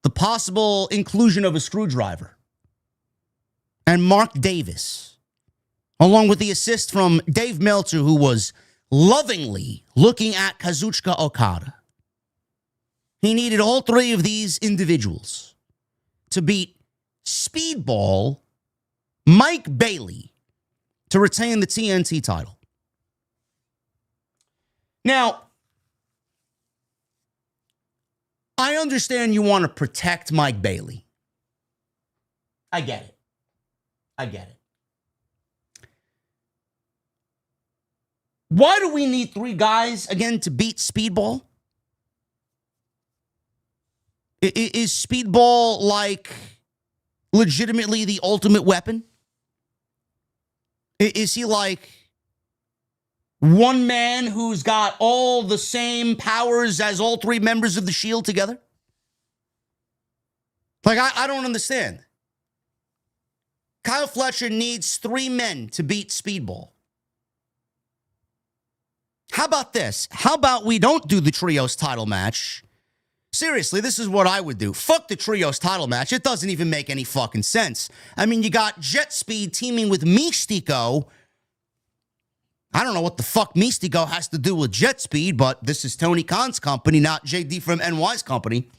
The possible inclusion of a screwdriver. And Mark Davis, along with the assist from Dave Meltzer, who was lovingly looking at Kazuchika Okada. He needed all three of these individuals to beat Speedball Mike Bailey to retain the TNT title. Now, I understand you want to protect Mike Bailey. I get it. Why do we need three guys, again, to beat Speedball? Is Speedball, like, legitimately the ultimate weapon? Is he, like, one man who's got all the same powers as all three members of the Shield together? Like, I don't understand. Kyle Fletcher needs three men to beat Speedball. How about this? How about we don't do the Trios title match? Seriously, this is what I would do. Fuck the Trios title match. It doesn't even make any fucking sense. I mean, you got Jet Speed teaming with Mystico. I don't know what the fuck Mystico has to do with Jet Speed, but this is Tony Khan's company, not JD from NY's company.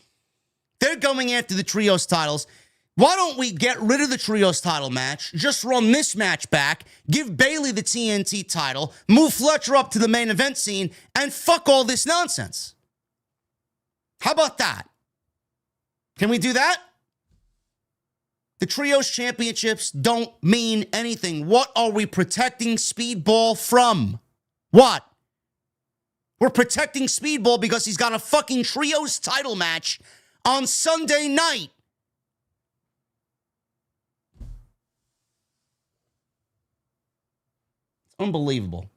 They're going after the Trios titles. Why don't we get rid of the Trios title match, just run this match back, give Bayley the TNT title, move Fletcher up to the main event scene, and fuck all this nonsense? How about that? Can we do that? The Trios championships don't mean anything. What are we protecting Speedball from? What? We're protecting Speedball because he's got a fucking Trios title match on Sunday night. Unbelievable.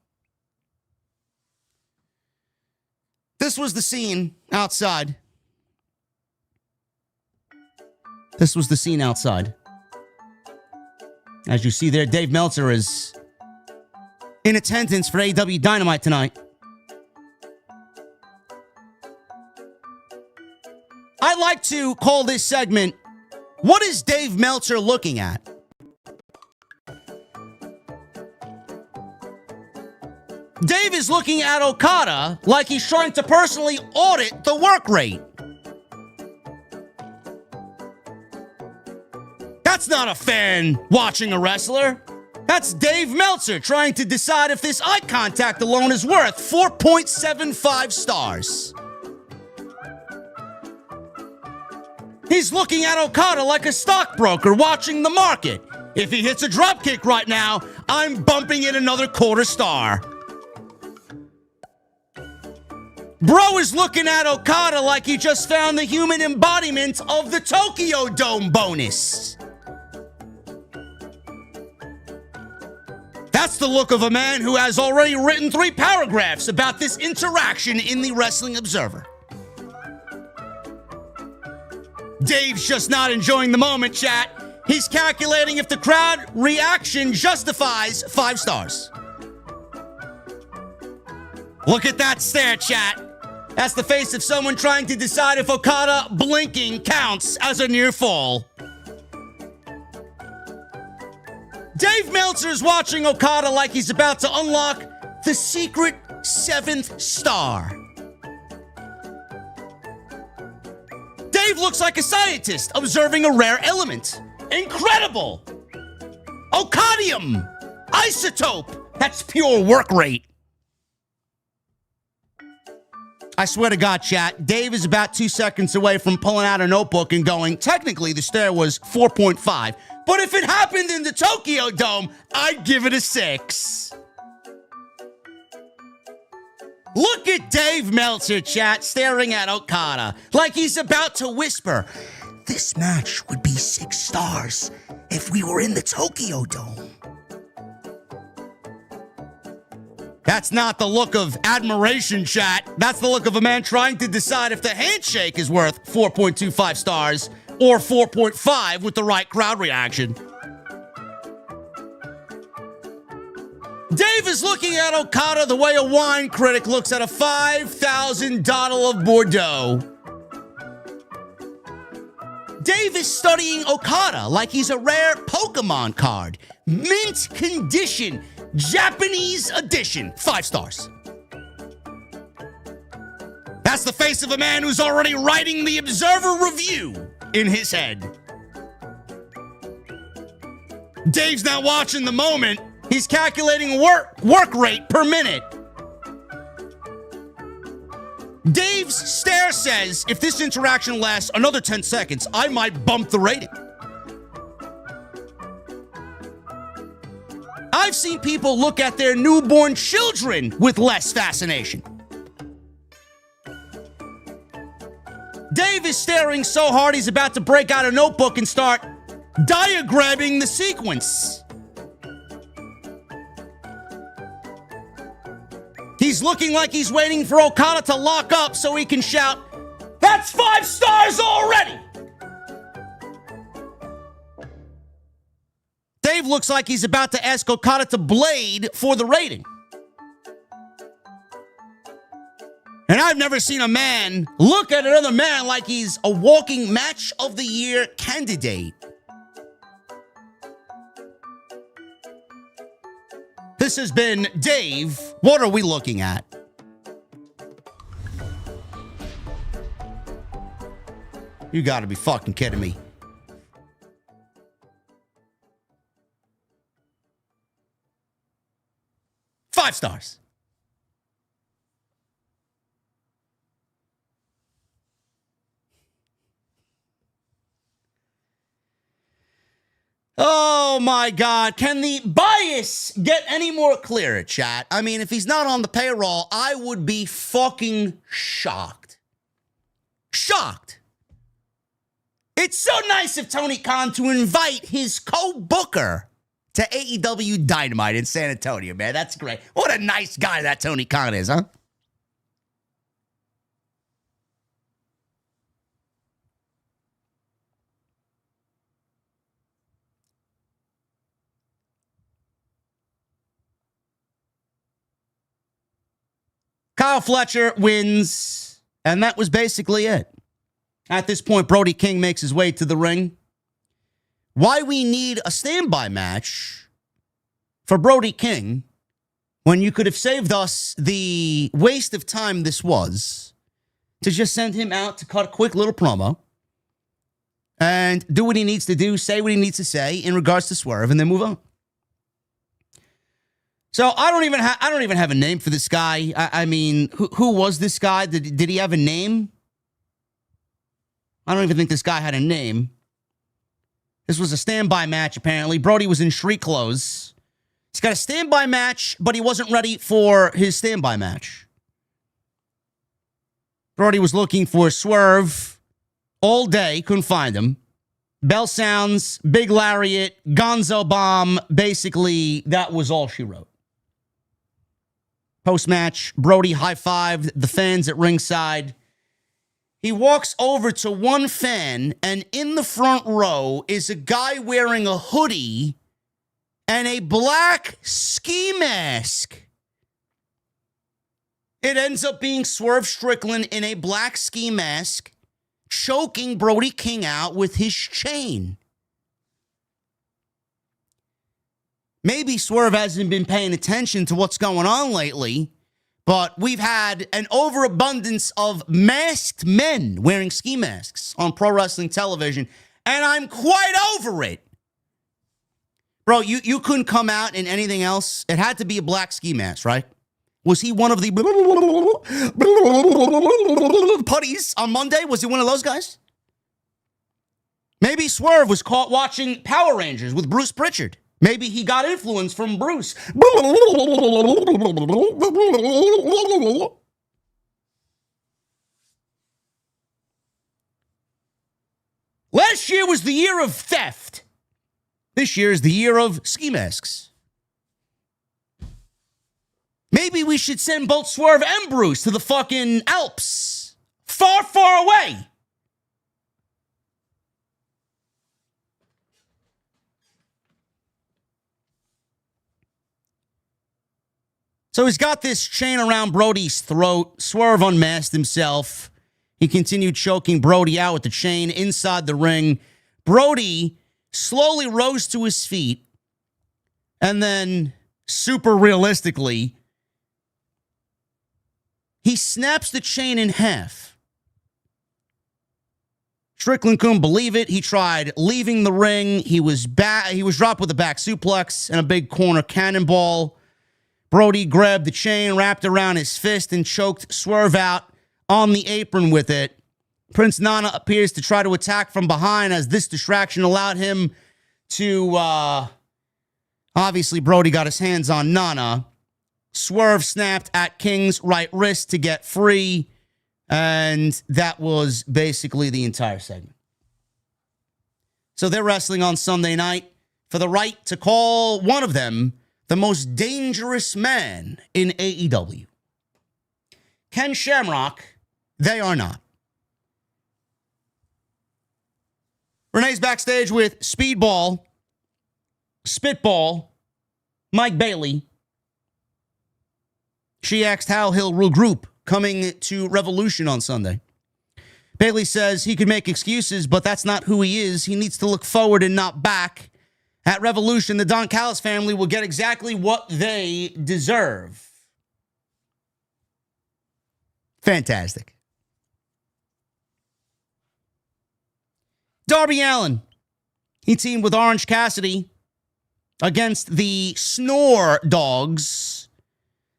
This was the scene outside. This was the scene outside. As you see there, Dave Meltzer is in attendance for AEW Dynamite tonight. I like to call this segment, what is Dave Meltzer looking at? Dave is looking at Okada like he's trying to personally audit the work rate. That's not a fan watching a wrestler. That's Dave Meltzer trying to decide if this eye contact alone is worth 4.75 stars. He's looking at Okada like a stockbroker watching the market. If he hits a dropkick right now, I'm bumping in another quarter star. Bro is looking at Okada like he just found the human embodiment of the Tokyo Dome bonus. That's the look of a man who has already written 3 paragraphs about this interaction in the Wrestling Observer. Dave's just not enjoying the moment, chat. He's calculating if the crowd reaction justifies 5 stars. Look at that stare, chat. That's the face of someone trying to decide if Okada blinking counts as a near fall. Dave Meltzer's watching Okada like he's about to unlock the secret 7th star. Dave Dave looks like a scientist observing a rare element. Incredible! Ocadium! Isotope! That's pure work rate. I swear to God, chat, Dave is about 2 seconds away from pulling out a notebook and going, technically the stare was 4.5, but if it happened in the Tokyo Dome, I'd give it a 6. Look at Dave Meltzer, chat, staring at Okada like he's about to whisper, this match would be 6 stars if we were in the Tokyo Dome. That's not the look of admiration, chat. That's the look of a man trying to decide if the handshake is worth 4.25 stars or 4.5 with the right crowd reaction. Dave is looking at Okada the way a wine critic looks at a $5,000 of Bordeaux. Dave is studying Okada like he's a rare Pokemon card. Mint condition. Japanese edition. 5 stars. That's the face of a man who's already writing the Observer review in his head. Dave's not watching the moment. He's calculating work rate per minute. Dave's stare says, if this interaction lasts another 10 seconds, I might bump the rating. I've seen people look at their newborn children with less fascination. Dave is staring so hard he's about to break out a notebook and start diagramming the sequence. He's looking like he's waiting for Okada to lock up so he can shout, "That's 5 stars already!" Dave looks like he's about to ask Okada to blade for the rating. And I've never seen a man look at another man like he's a walking match of the year candidate. This has been Dave. What are we looking at? You gotta be fucking kidding me. Five stars. Oh my God. Can the bias get any more clearer, chat? I mean, if he's not on the payroll, I would be fucking shocked. Shocked. It's so nice of Tony Khan to invite his co-booker to AEW Dynamite in San Antonio, man. That's great. What a nice guy that Tony Khan is, huh? Kyle Fletcher wins, and that was basically it. At this point, Brody King makes his way to the ring. Why we need a standby match for Brody King when you could have saved us the waste of time this was to just send him out to cut a quick little promo and do what he needs to do, say what he needs to say in regards to Swerve, and then move on. So I don't even have a name for this guy. I mean, who was this guy? Did he have a name? I don't even think this guy had a name. This was a standby match, apparently. Brody was in street clothes. He's got a standby match, but he wasn't ready for his standby match. Brody was looking for Swerve all day, couldn't find him. Bell sounds, big lariat, gonzo bomb. Basically, that was all she wrote. Post-match, Brody high-fived the fans at ringside. He walks over to one fan, and in the front row is a guy wearing a hoodie and a black ski mask. It ends up being Swerve Strickland in a black ski mask, choking Brody King out with his chain. Maybe Swerve hasn't been paying attention to what's going on lately, But we've had an overabundance of masked men wearing ski masks on pro wrestling television, and I'm quite over it. Bro, you couldn't come out in anything else. It had to be a black ski mask, right? Was he one of the putties on Monday? Was he one of those guys? Maybe Swerve was caught watching Power Rangers with Bruce Pritchard. Maybe he got influence from Bruce. Last year was the year of theft. This year is the year of ski masks. Maybe we should send both Swerve and Bruce to the fucking Alps. Far, far away. So he's got this chain around Brody's throat. Swerve unmasked himself. He continued choking Brody out with the chain inside the ring. Brody slowly rose to his feet. And then, super realistically, he snaps the chain in half. Strickland couldn't believe it. He tried leaving the ring. He was dropped with a back suplex and a big corner cannonball. Brody grabbed the chain, wrapped around his fist, and choked Swerve out on the apron with it. Prince Nana appears to try to attack from behind as this distraction allowed him to, obviously Brody got his hands on Nana. Swerve snapped at King's right wrist to get free, and that was basically the entire segment. So they're wrestling on Sunday night for the right to call one of them the most dangerous man in AEW. Ken Shamrock, they are not. Renee's backstage with Speedball, Spitball, Mike Bailey. She asked how he'll regroup coming to Revolution on Sunday. Bailey says he could make excuses, but that's not who he is. He needs to look forward and not back. At Revolution, the Don Callis family will get exactly what they deserve. Fantastic. Darby Allen. He teamed with Orange Cassidy against the Snore Dogs.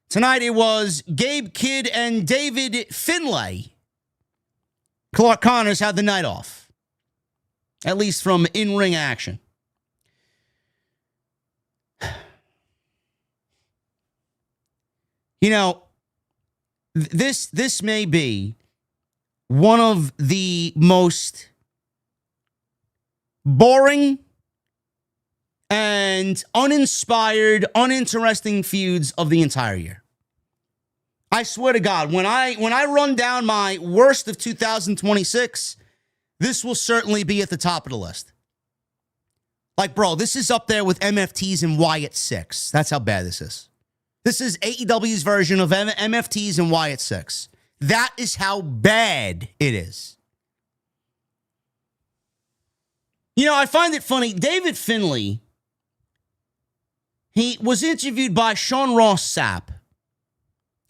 Tonight it was Gabe Kidd and David Finlay. Clark Connors had the night off, at least from in-ring action. You know, this may be one of the most boring and uninspired, uninteresting feuds of the entire year. I swear to God, when I run down my worst of 2026, this will certainly be at the top of the list. Like, bro, this is up there with MFTs and Wyatt 6. That's how bad this is. This is AEW's version of MFTs and Wyatt 6. That is how bad it is. You know, I find it funny. David Finlay, he was interviewed by Sean Ross Sapp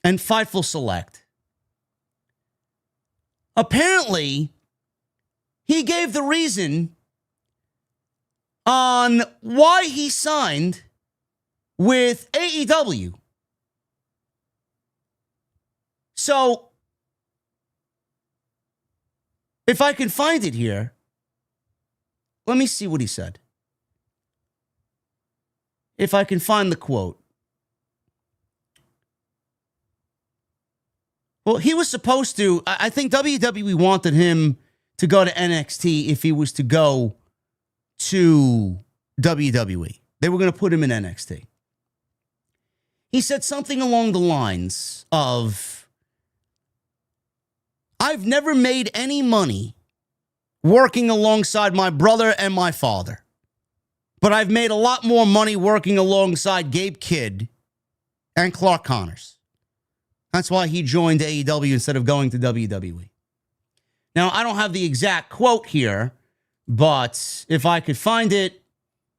and Fightful Select. Apparently, he gave the reason on why he signed with AEW. So, if I can find it here, let me see what he said. If I can find the quote. Well, he was supposed to, I think WWE wanted him to go to NXT if he was to go to WWE. They were going to put him in NXT. He said something along the lines of, I've never made any money working alongside my brother and my father, but I've made a lot more money working alongside Gabe Kidd and Clark Connors. That's why he joined AEW instead of going to WWE. Now, I don't have the exact quote here, but if I could find it,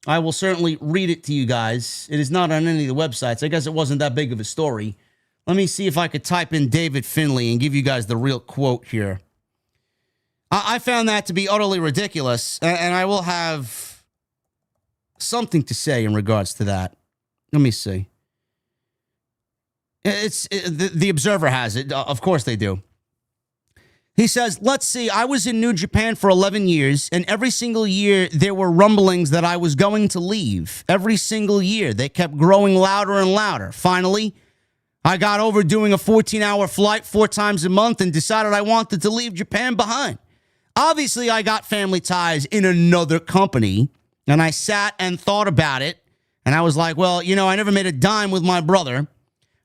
I will certainly read it to you guys. It is not on any of the websites. I guess it wasn't that big of a story. Let me see if I could type in David Finlay and give you guys the real quote here. I found that to be utterly ridiculous, and I will have something to say in regards to that. Let me see. The Observer has it. Of course they do. He says, let's see, I was in New Japan for 11 years, and every single year there were rumblings that I was going to leave. Every single year, they kept growing louder and louder. Finally, I got over doing a 14-hour flight 4 times a month and decided I wanted to leave Japan behind. Obviously, I got family ties in another company, and I sat and thought about it, and I was like, well, I never made a dime with my brother.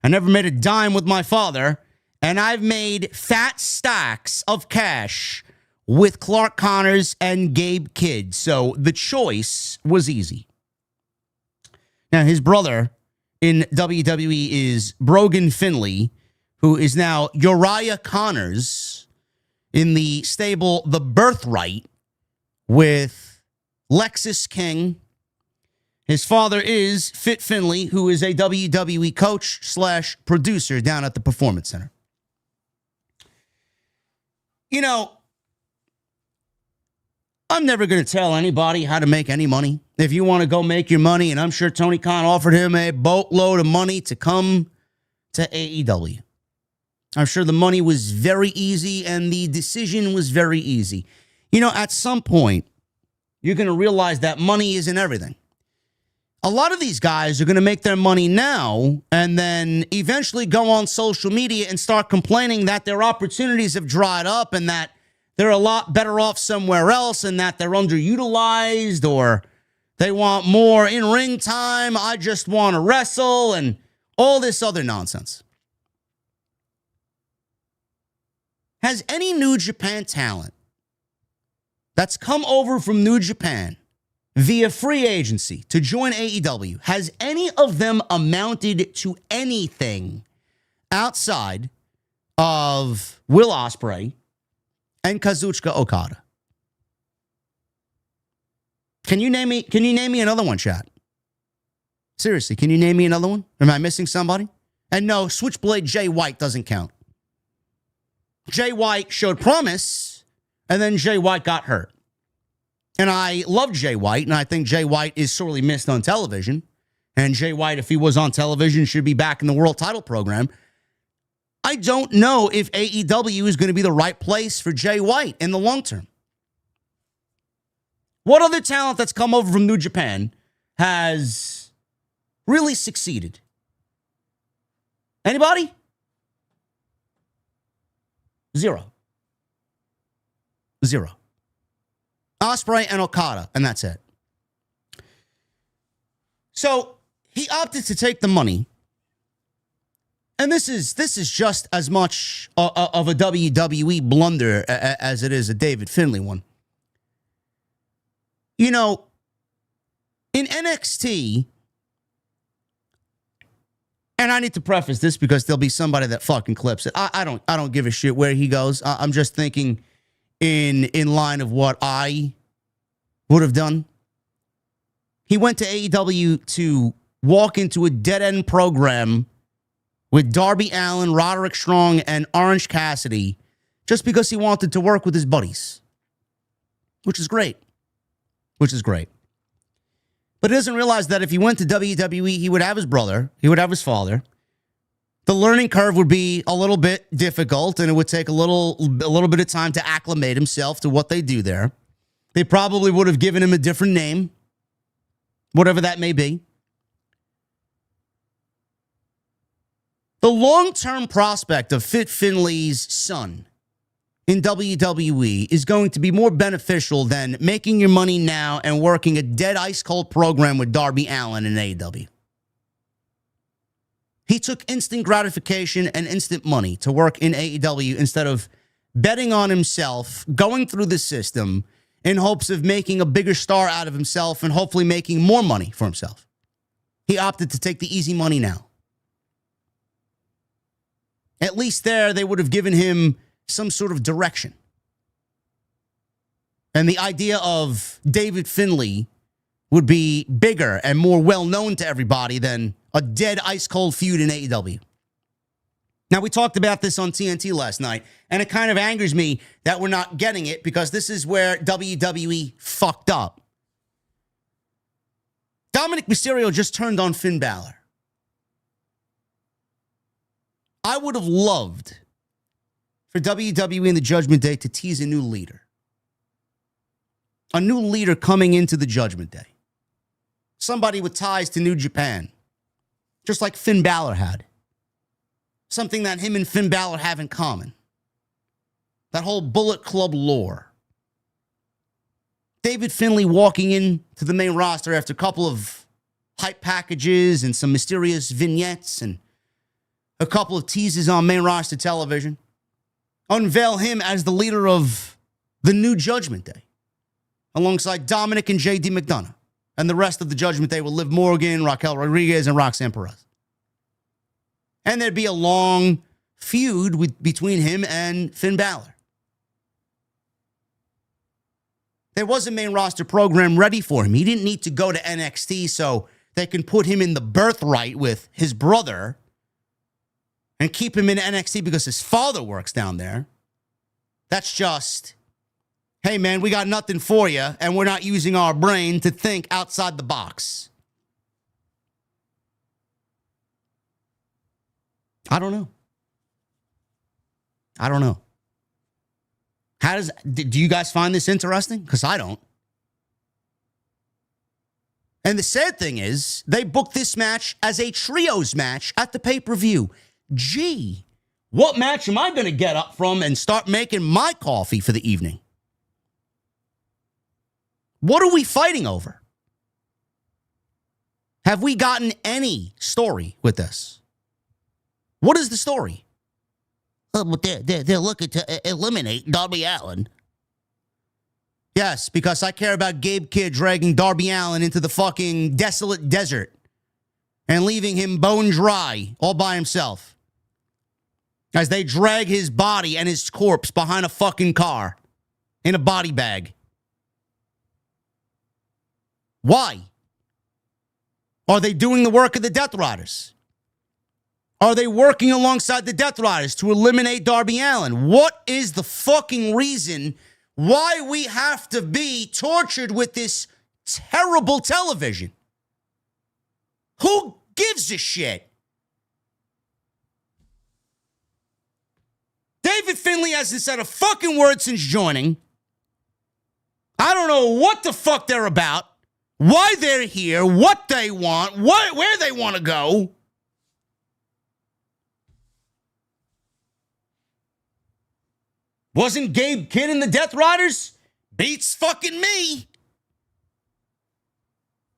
I never made a dime with my father. And I've made fat stacks of cash with Clark Connors and Gabe Kidd. So the choice was easy. Now, his brother in WWE is Brogan Finlay, who is now Uriah Connors in the stable The Birthright with Lexus King. His father is Fit Finlay, who is a WWE coach / producer down at the Performance Center. I'm never going to tell anybody how to make any money. If you want to go make your money, and I'm sure Tony Khan offered him a boatload of money to come to AEW. I'm sure the money was very easy and the decision was very easy. At some point, you're going to realize that money isn't everything. A lot of these guys are going to make their money now and then eventually go on social media and start complaining that their opportunities have dried up and that they're a lot better off somewhere else and that they're underutilized or they want more in-ring time. I just want to wrestle and all this other nonsense. Has any New Japan talent that's come over from New Japan via free agency to join AEW, has any of them amounted to anything outside of Will Ospreay and Kazuchika Okada? Can you name me another one, chat? Seriously, can you name me another one? Am I missing somebody? And no, Switchblade Jay White doesn't count. Jay White showed promise, and then Jay White got hurt. And I love Jay White, and I think Jay White is sorely missed on television. And Jay White, if he was on television, should be back in the world title program. I don't know if AEW is going to be the right place for Jay White in the long term. What other talent that's come over from New Japan has really succeeded? Anybody? Zero. Ospreay and Okada, and that's it. So he opted to take the money. And this is just as much of a WWE blunder as it is a David Finlay one. In NXT, and I need to preface this because there'll be somebody that fucking clips it. I don't give a shit where he goes. I'm just thinking in line of what I would have done. He went to AEW to walk into a dead-end program with Darby Allen, Roderick Strong, and Orange Cassidy just because he wanted to work with his buddies, which is great. But he doesn't realize that if he went to WWE, he would have his brother, he would have his father. The learning curve would be a little bit difficult, and it would take a little bit of time to acclimate himself to what they do there. They probably would have given him a different name, whatever that may be. The long-term prospect of Fit Finlay's son in WWE is going to be more beneficial than making your money now and working a dead ice-cold program with Darby Allen in AEW. He took instant gratification and instant money to work in AEW instead of betting on himself, going through the system in hopes of making a bigger star out of himself and hopefully making more money for himself. He opted to take the easy money now. At least there, they would have given him some sort of direction. And the idea of David Finlay would be bigger and more well-known to everybody than a dead ice-cold feud in AEW. Now, we talked about this on TNT last night, and it kind of angers me that we're not getting it because this is where WWE fucked up. Dominic Mysterio just turned on Finn Balor. I would have loved for WWE and the Judgment Day to tease a new leader. A new leader coming into the Judgment Day. Somebody with ties to New Japan. Just like Finn Balor had. Something that him and Finn Balor have in common. That whole Bullet Club lore. David Finlay walking into the main roster after a couple of hype packages and some mysterious vignettes and a couple of teases on main roster television. Unveil him as the leader of the new Judgment Day. Alongside Dominic and JD McDonough. And the rest of the Judgment Day will Liv Morgan, Raquel Rodriguez, and Roxanne Perez. And there'd be a long feud between him and Finn Balor. There was a main roster program ready for him. He didn't need to go to NXT so they can put him in the birthright with his brother and keep him in NXT because his father works down there. That's just, hey, man, we got nothing for you, and we're not using our brain to think outside the box. I don't know. Do you guys find this interesting? Because I don't. And the sad thing is, they booked this match as a trios match at the pay-per-view. Gee, what match am I going to get up from and start making my coffee for the evening? What are we fighting over? Have we gotten any story with this? What is the story? But they're looking to eliminate Darby Allen. Yes, because I care about Gabe Kidd dragging Darby Allen into the fucking desolate desert and leaving him bone dry all by himself. As they drag his body and his corpse behind a fucking car in a body bag. Why? Are they doing the work of the Death Riders? Are they working alongside the Death Riders to eliminate Darby Allen? What is the fucking reason why we have to be tortured with this terrible television? Who gives a shit? David Finlay hasn't said a fucking word since joining. I don't know what the fuck they're about, why they're here, what they want, where they want to go. Wasn't Gabe Kidd in the Death Riders? Beats fucking me.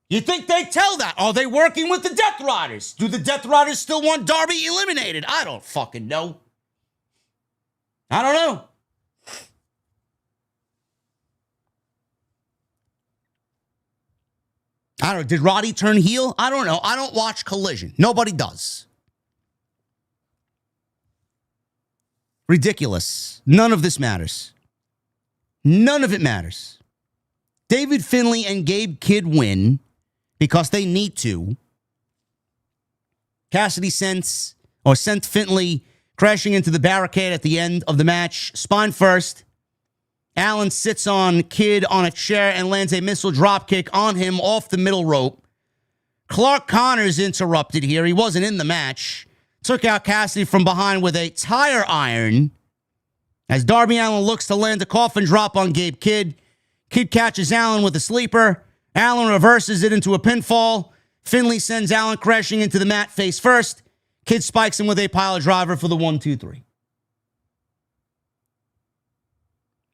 You think they tell that? Are they working with the Death Riders? Do the Death Riders still want Darby eliminated? I don't fucking know. I don't know. I don't know. Did Roddy turn heel? I don't know. I don't watch Collision. Nobody does. Ridiculous. None of this matters. None of it matters. David Finlay and Gabe Kidd win because they need to. Cassidy sent Finlay crashing into the barricade at the end of the match. Spine first. Allen sits on Kidd on a chair and lands a missile dropkick on him off the middle rope. Clark Connors interrupted here. He wasn't in the match. Took out Cassidy from behind with a tire iron. As Darby Allen looks to land a coffin drop on Gabe Kidd. Kidd catches Allen with a sleeper. Allen reverses it into a pinfall. Finlay sends Allen crashing into the mat face first. Kidd spikes him with a pile driver for the 1-2-3.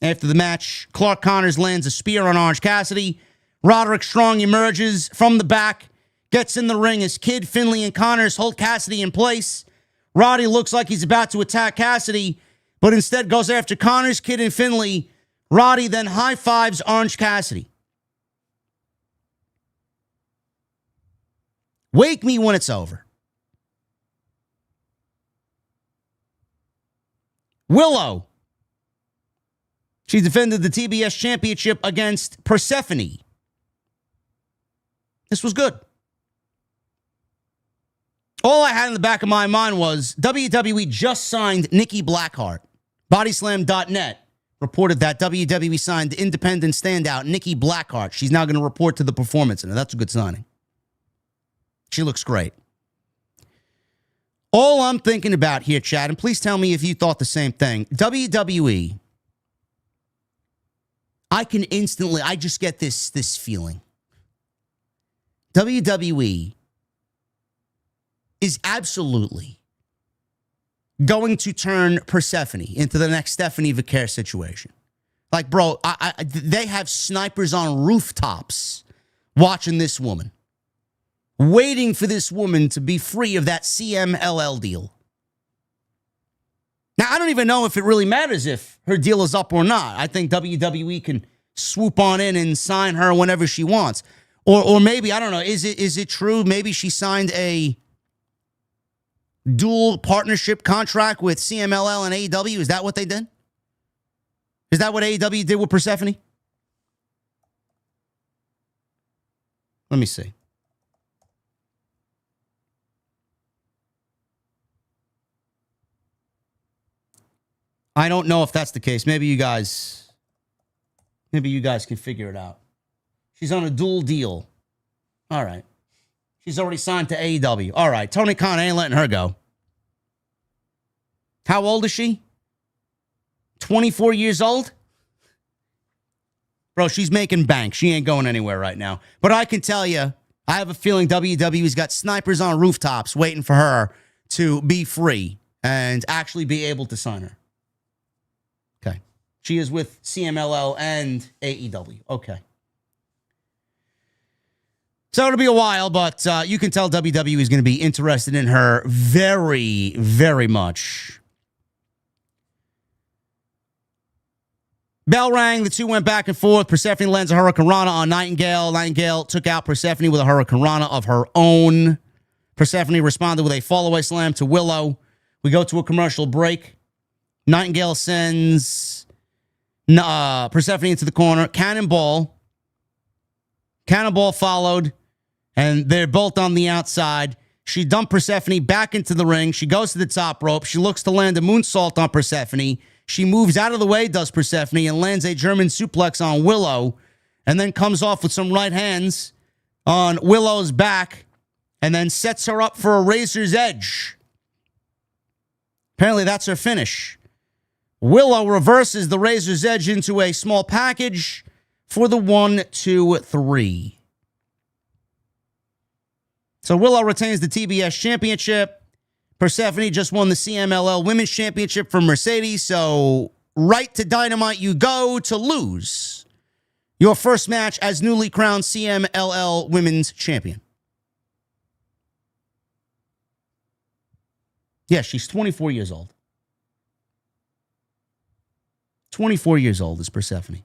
After the match, Clark Connors lands a spear on Orange Cassidy. Roderick Strong emerges from the back. Gets in the ring as Kidd, Finlay, and Connors hold Cassidy in place. Roddy looks like he's about to attack Cassidy, but instead goes after Connors, Kidd, and Finlay. Roddy then high-fives Orange Cassidy. Wake me when it's over. Willow. She defended the TBS Championship against Persephone. This was good. All I had in the back of my mind was WWE just signed Nikki Blackheart. Bodyslam.net reported that WWE signed independent standout Nikki Blackheart. She's now going to report to the Performance Center. That's a good signing. She looks great. All I'm thinking about here, Chad, and please tell me if you thought the same thing. WWE, I just get this feeling. WWE is absolutely going to turn Persephone into the next Stephanie Vicaire situation. Like, bro, they have snipers on rooftops watching this woman, waiting for this woman to be free of that CMLL deal. Now, I don't even know if it really matters if her deal is up or not. I think WWE can swoop on in and sign her whenever she wants. Or maybe, I don't know, is it true? Maybe she signed a dual partnership contract with CMLL and AEW. Is that what they did? Is that what AEW did with Persephone? Let me see. I don't know if that's the case. Maybe you guys can figure it out. She's on a dual deal. All right. She's already signed to AEW. All right. Tony Khan ain't letting her go. How old is she? 24 years old? Bro, she's making bank. She ain't going anywhere right now. But I can tell you, I have a feeling WWE's got snipers on rooftops waiting for her to be free and actually be able to sign her. Okay. She is with CMLL and AEW. Okay. So it'll be a while, but you can tell WWE is going to be interested in her very, very much. Bell rang. The two went back and forth. Persephone lands a Hurricane Rana on Nightingale. Nightingale took out Persephone with a Hurricane Rana of her own. Persephone responded with a fallaway slam to Willow. We go to a commercial break. Nightingale sends Persephone into the corner. Cannonball followed, and they're both on the outside. She dumped Persephone back into the ring. She goes to the top rope. She looks to land a moonsault on Persephone. She moves out of the way, does Persephone, and lands a German suplex on Willow, and then comes off with some right hands on Willow's back, and then sets her up for a razor's edge. Apparently, that's her finish. Willow reverses the razor's edge into a small package for the 1, 2, 3. So Willow retains the TBS Championship. Persephone just won the CMLL Women's Championship from Mercedes. So right to Dynamite you go to lose your first match as newly crowned CMLL Women's Champion. Yeah, she's 24 years old. 24 years old is Persephone.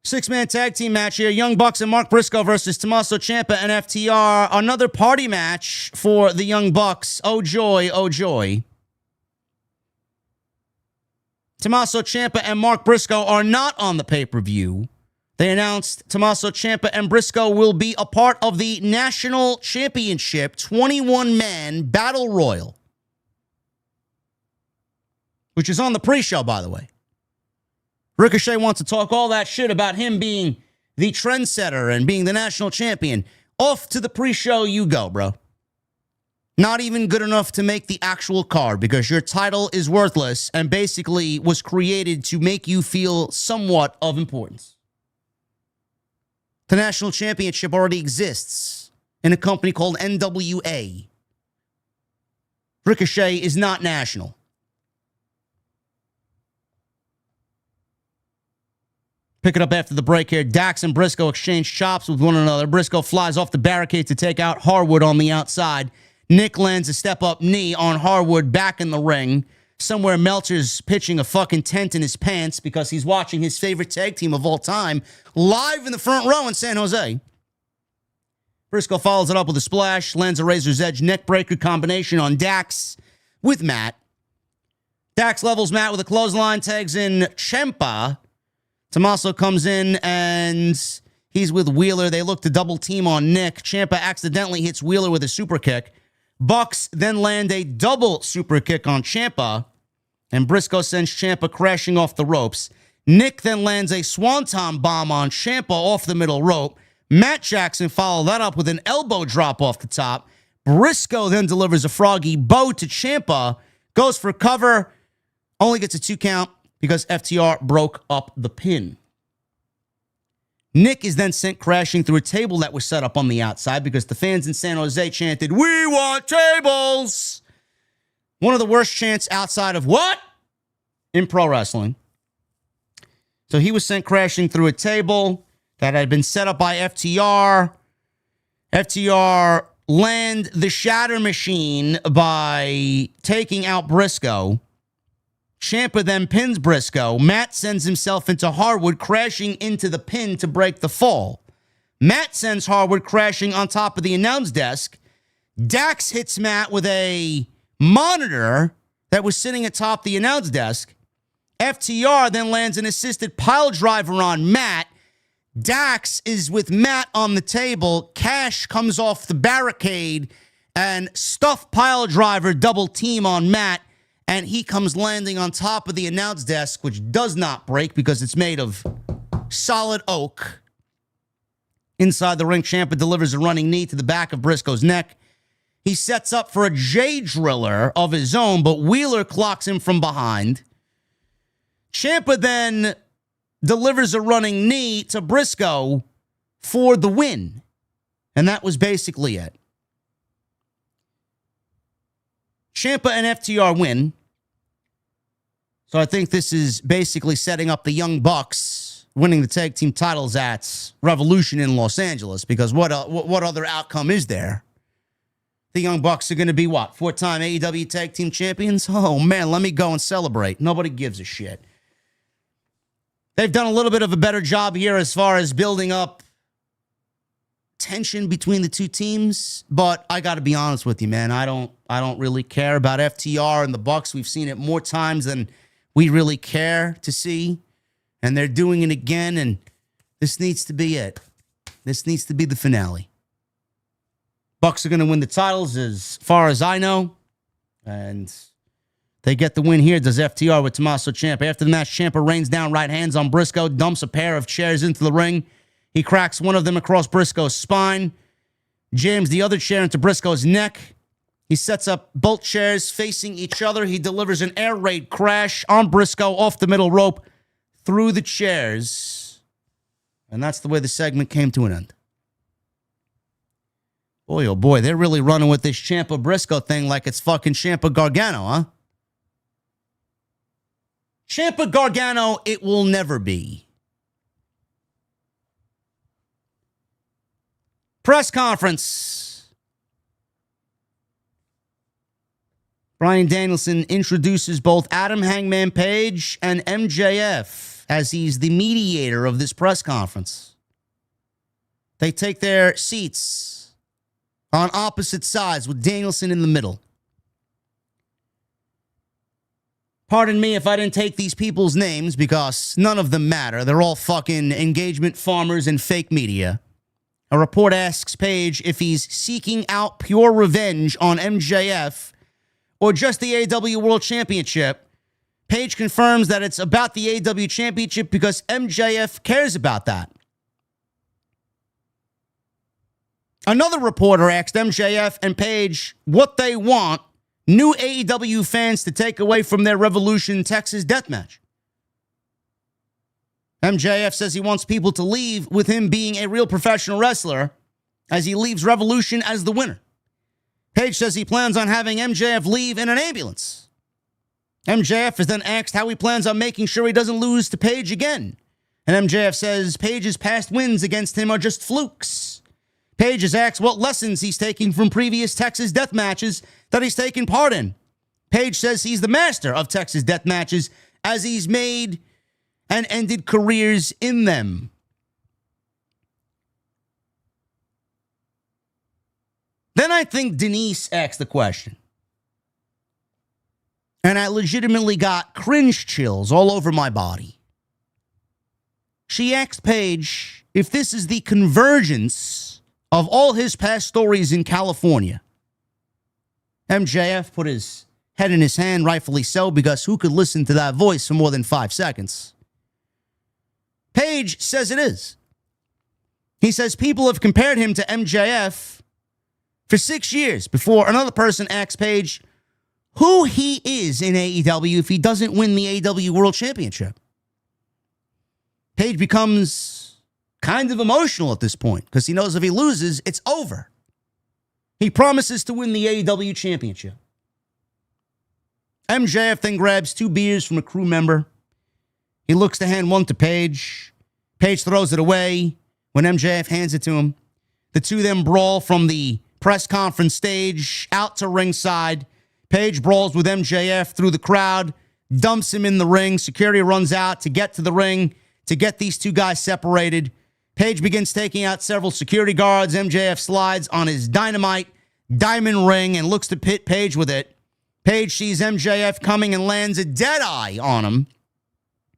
6-man tag team match here. Young Bucks and Mark Briscoe versus Tommaso Ciampa and FTR. Another party match for the Young Bucks. Oh, joy, oh, joy. Tommaso Ciampa and Mark Briscoe are not on the pay-per-view. They announced Tommaso Ciampa and Briscoe will be a part of the National Championship 21-man Battle Royal, which is on the pre-show, by the way. Ricochet wants to talk all that shit about him being the trendsetter and being the national champion. Off to the pre-show you go, bro. Not even good enough to make the actual card because your title is worthless and basically was created to make you feel somewhat of importance. The national championship already exists in a company called NWA. Ricochet is not national. Pick it up after the break here. Dax and Briscoe exchange chops with one another. Briscoe flies off the barricade to take out Harwood on the outside. Nick lands a step-up knee on Harwood back in the ring. Somewhere Meltzer's pitching a fucking tent in his pants because he's watching his favorite tag team of all time live in the front row in San Jose. Briscoe follows it up with a splash, lands a razor's edge neckbreaker combination on Dax with Matt. Dax levels Matt with a clothesline, tags in Ciampa. Tommaso comes in and He's with Wheeler. They look to double team on Nick. Ciampa accidentally hits Wheeler with a super kick. Bucks then land a double super kick on Ciampa, and Briscoe sends Ciampa crashing off the ropes. Nick then lands a swanton bomb on Ciampa off the middle rope. Matt Jackson followed that up with an elbow drop off the top. Briscoe then delivers a froggy bow to Ciampa, goes for cover, only gets a 2 count because FTR broke up the pin. Nick is then sent crashing through a table that was set up on the outside because the fans in San Jose chanted, "We want tables!" One of the worst chants outside of what? In pro wrestling. So he was sent crashing through a table that had been set up by FTR. FTR land the Shatter Machine by taking out Briscoe. Ciampa then pins Briscoe. Matt sends himself into Harwood, crashing into the pin to break the fall. Matt sends Harwood crashing on top of the announce desk. Dax hits Matt with a monitor that was sitting atop the announce desk. FTR then lands an assisted pile driver on Matt. Dax is with Matt on the table. Cash comes off the barricade and stuffed pile driver double team on Matt. And he comes landing on top of the announce desk, which does not break because it's made of solid oak. Inside the ring, Ciampa delivers a running knee to the back of Briscoe's neck. He sets up for a J-driller of his own, but Wheeler clocks him from behind. Ciampa then delivers a running knee to Briscoe for the win. And that was basically it. Ciampa and FTR win. So I think this is basically setting up the Young Bucks winning the tag team titles at Revolution in Los Angeles, because what other outcome is there? The Young Bucks are going to be what? 4-time AEW tag team champions? Oh man, let me go and celebrate. Nobody gives a shit. They've done a little bit of a better job here as far as building up tension between the two teams, but I got to be honest with you, man. I don't really care about FTR and the Bucks. We've seen it more times than we really care to see, and they're doing it again, and this needs to be it. This needs to be the finale. Bucks are going to win the titles as far as I know, and they get the win here. Does FTR with Tommaso Ciampa. After the match, Ciampa rains down right hands on Briscoe, dumps a pair of chairs into the ring. He cracks one of them across Briscoe's spine, jams the other chair into Briscoe's neck. He sets up both chairs facing each other. He delivers an air raid crash on Briscoe off the middle rope through the chairs. And that's the way the segment came to an end. Boy, oh boy, they're really running with this Ciampa-Briscoe thing like it's fucking Ciampa-Gargano, huh? Ciampa-Gargano, it will never be. Press conference. Bryan Danielson introduces both Adam Hangman Page and MJF as he's the mediator of this press conference. They take their seats on opposite sides with Danielson in the middle. Pardon me if I didn't take these people's names because none of them matter. They're all fucking engagement farmers and fake media. A report asks Page if he's seeking out pure revenge on MJF or just the AEW World Championship. Page confirms that it's about the AEW Championship because MJF cares about that. Another reporter asked MJF and Page what they want new AEW fans to take away from their Revolution Texas deathmatch. MJF says he wants people to leave with him being a real professional wrestler as he leaves Revolution as the winner. Page says he plans on having MJF leave in an ambulance. MJF is then asked how he plans on making sure he doesn't lose to Page again. And MJF says Page's past wins against him are just flukes. Page is asked what lessons he's taking from previous Texas death matches that he's taken part in. Page says he's the master of Texas death matches as he's made and ended careers in them. Then I think Denise asked the question. And I legitimately got cringe chills all over my body. She asked Paige if this is the convergence of all his past stories in California. MJF put his head in his hand, rightfully so, because who could listen to that voice for more than 5 seconds? Page says it is. He says people have compared him to MJF for 6 years before another person asks Page who he is in AEW if he doesn't win the AEW World Championship. Page becomes kind of emotional at this point because he knows if he loses, it's over. He promises to win the AEW Championship. MJF then grabs 2 beers from a crew member. He looks to hand one to Page. Page throws it away when MJF hands it to him. The two then brawl from the press conference stage out to ringside. Page brawls with MJF through the crowd, dumps him in the ring. Security runs out to get to the ring to get these 2 guys separated. Page begins taking out several security guards. MJF slides on his Dynamite diamond ring and looks to pit Page with it. Page sees MJF coming and lands a dead eye on him.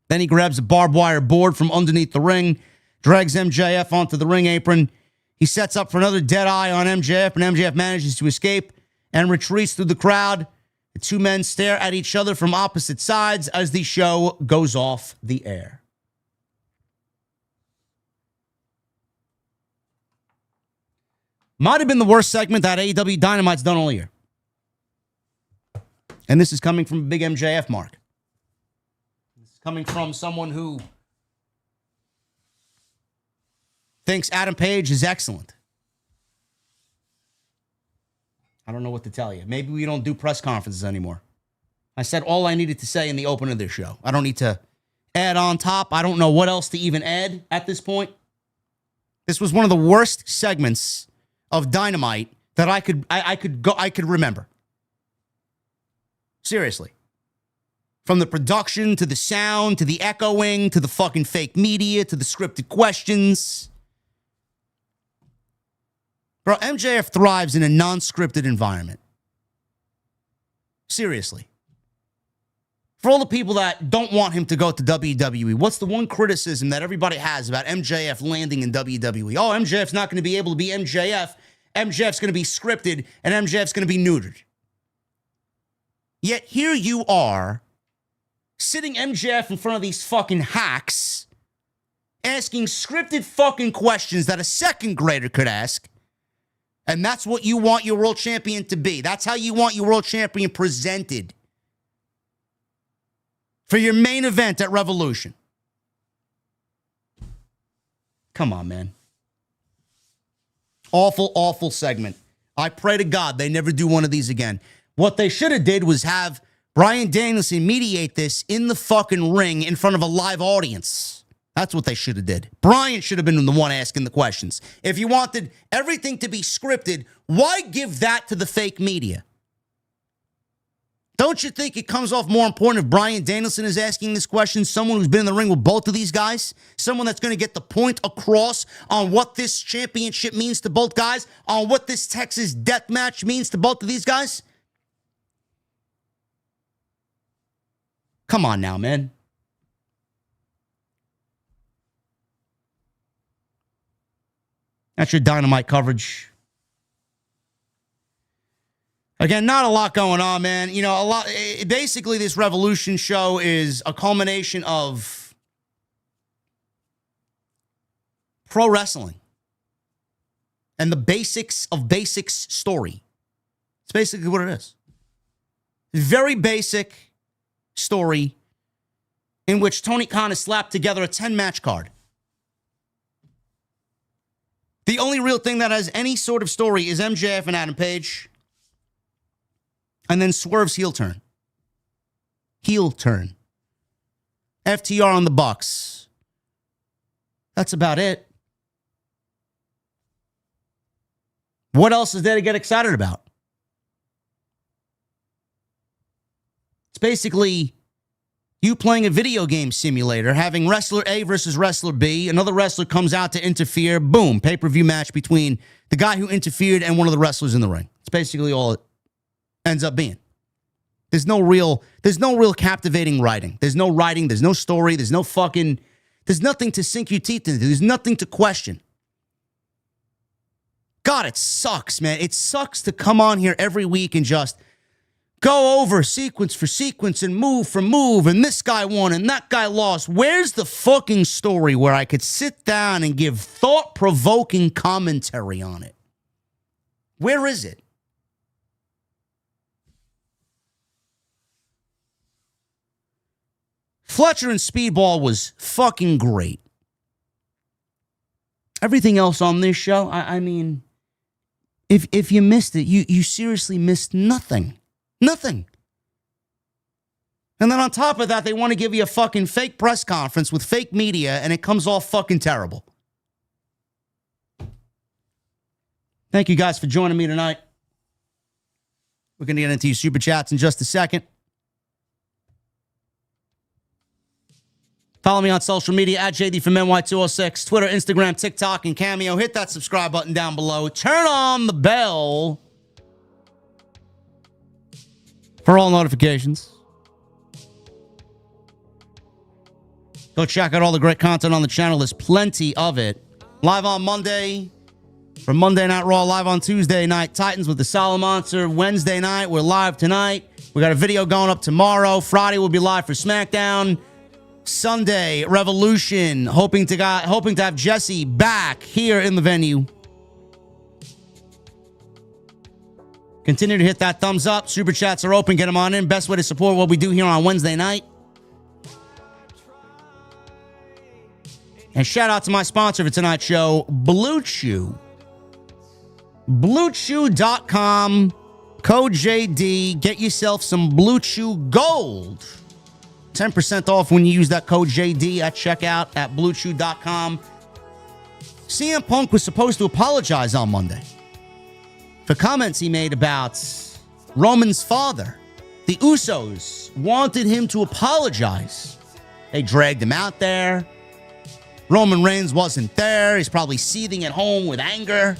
Then he grabs a barbed wire board from underneath the ring, drags MJF onto the ring apron. He sets up for another dead eye on MJF, and MJF manages to escape and retreats through the crowd. The 2 men stare at each other from opposite sides as the show goes off the air. Might have been the worst segment that AEW Dynamite's done all year. And this is coming from a big MJF mark. This is coming from someone who thinks Adam Page is excellent. I don't know what to tell you. Maybe we don't do press conferences anymore. I said all I needed to say in the open of this show. I don't need to add on top. I don't know what else to even add at this point. This was one of the worst segments of Dynamite that I could remember. Seriously. From the production to the sound to the echoing to the fucking fake media to the scripted questions. Bro, MJF thrives in a non-scripted environment. Seriously. For all the people that don't want him to go to WWE, what's the one criticism that everybody has about MJF landing in WWE? Oh, MJF's not going to be able to be MJF. MJF's going to be scripted, and MJF's going to be neutered. Yet here you are, sitting MJF in front of these fucking hacks, asking scripted fucking questions that a second grader could ask, and that's what you want your world champion to be. That's how you want your world champion presented for your main event at Revolution. Come on, man. Awful, awful segment. I pray to God they never do one of these again. What they should have did was have Bryan Danielson mediate this in the fucking ring in front of a live audience. That's what they should have did. Bryan should have been the one asking the questions. If you wanted everything to be scripted, why give that to the fake media? Don't you think it comes off more important if Bryan Danielson is asking this question, someone who's been in the ring with both of these guys, someone that's going to get the point across on what this championship means to both guys, on what this Texas death match means to both of these guys? Come on now, man. That's your Dynamite coverage. Again, not a lot going on, man. You know, basically, this Revolution show is a culmination of pro wrestling and the basics of basics story. It's basically what it is. Very basic story in which Tony Khan has slapped together a 10-match card. The only real thing that has any sort of story is MJF and Adam Page. And then Swerve's heel turn. Heel turn. FTR on the Bucks. That's about it. What else is there to get excited about? It's basically you playing a video game simulator, having wrestler A versus wrestler B. Another wrestler comes out to interfere. Boom. Pay-per-view match between the guy who interfered and one of the wrestlers in the ring. It's basically all it ends up being. There's no real captivating writing. There's no writing. There's no story. There's There's nothing to sink your teeth into. There's nothing to question. God, it sucks, man. It sucks to come on here every week and just go over sequence for sequence and move for move, and this guy won and that guy lost. Where's the fucking story where I could sit down and give thought-provoking commentary on it? Where is it? Fletcher and Speedball was fucking great. Everything else on this show, I mean, if you missed it, you seriously missed nothing. Nothing. And then on top of that, they want to give you a fucking fake press conference with fake media, and it comes off fucking terrible. Thank you guys for joining me tonight. We're going to get into your super chats in just a second. Follow me on social media at JDfromNY206, Twitter, Instagram, TikTok, and Cameo. Hit that subscribe button down below. Turn on the bell for all notifications. Go check out all the great content on the channel. There's plenty of it. Live on Monday for Monday Night Raw. Live on Tuesday night, Titans with the Salamonster. Wednesday night, we're live tonight. We got a video going up tomorrow. Friday, we'll be live for SmackDown. Sunday, Revolution. Hoping to have Jesse back here in the venue. Continue to hit that thumbs up. Super chats are open. Get them on in. Best way to support what we do here on Wednesday night. And shout out to my sponsor for tonight's show, Blue Chew. BlueChew.com. Code JD. Get yourself some Blue Chew Gold. 10% off when you use that code JD at checkout at BlueChew.com. CM Punk was supposed to apologize on Monday for comments he made about Roman's father. The Usos wanted him to apologize. They dragged him out there. Roman Reigns wasn't there. He's probably seething at home with anger,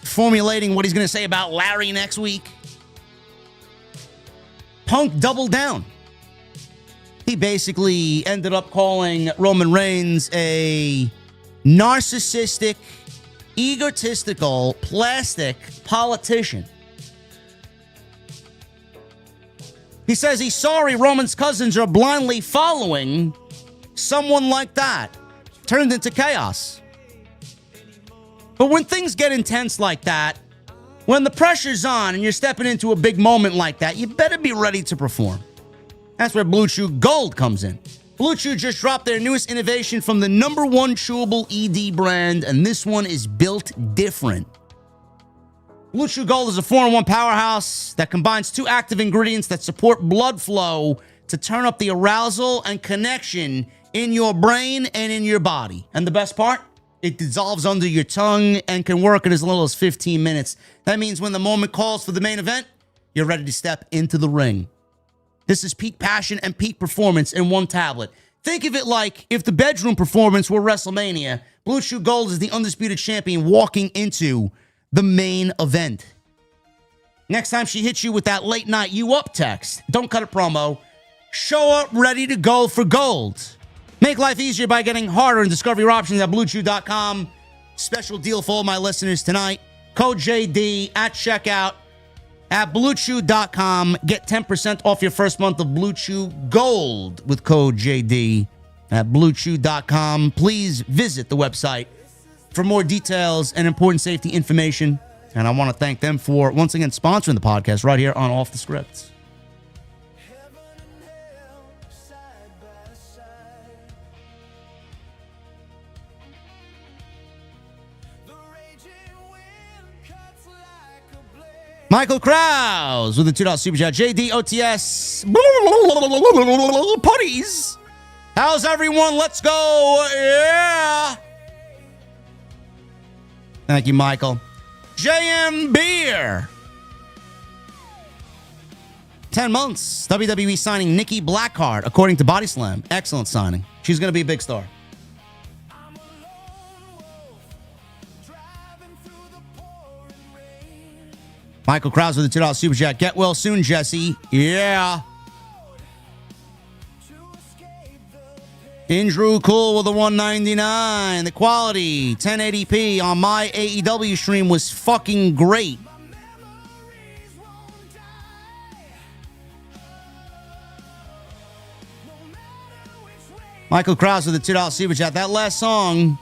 formulating what he's going to say about Larry next week. Punk doubled down. He basically ended up calling Roman Reigns a narcissistic, egotistical, plastic politician. He says he's sorry Roman's cousins are blindly following someone like that. Turned into chaos. But when things get intense like that, when the pressure's on and you're stepping into a big moment like that, you better be ready to perform. That's where Blue Chew Gold comes in. Blue Chew just dropped their newest innovation from the #1 chewable ED brand, and this one is built different. Blue Chew Gold is a 4-in-1 powerhouse that combines 2 active ingredients that support blood flow to turn up the arousal and connection in your brain and in your body. And the best part? It dissolves under your tongue and can work in as little as 15 minutes. That means when the moment calls for the main event, you're ready to step into the ring. This is peak passion and peak performance in one tablet. Think of it like if the bedroom performance were WrestleMania, Blue Chew Gold is the undisputed champion walking into the main event. Next time she hits you with that late night you up text, don't cut a promo. Show up ready to go for gold. Make life easier by getting harder and discover your options at BlueChew.com. Special deal for all my listeners tonight. Code JD at checkout. At BlueChew.com, get 10% off your first month of Blue Chew Gold with code JD at BlueChew.com. Please visit the website for more details and important safety information. And I want to thank them for, once again, sponsoring the podcast right here on Off the Script. Michael Krause with a $2 super chat. JD OTS. Putties. How's everyone? Let's go. Yeah. Thank you, Michael. JM Beer. 10 months. WWE signing Nikki Blackheart, according to Body Slam. Excellent signing. She's going to be a big star. Michael Krause with a $2 super chat. Get well soon, Jesse. Yeah. Andrew Cool with the 199. The quality 1080p on my AEW stream was fucking great. Michael Krause with the $2 super chat. That last song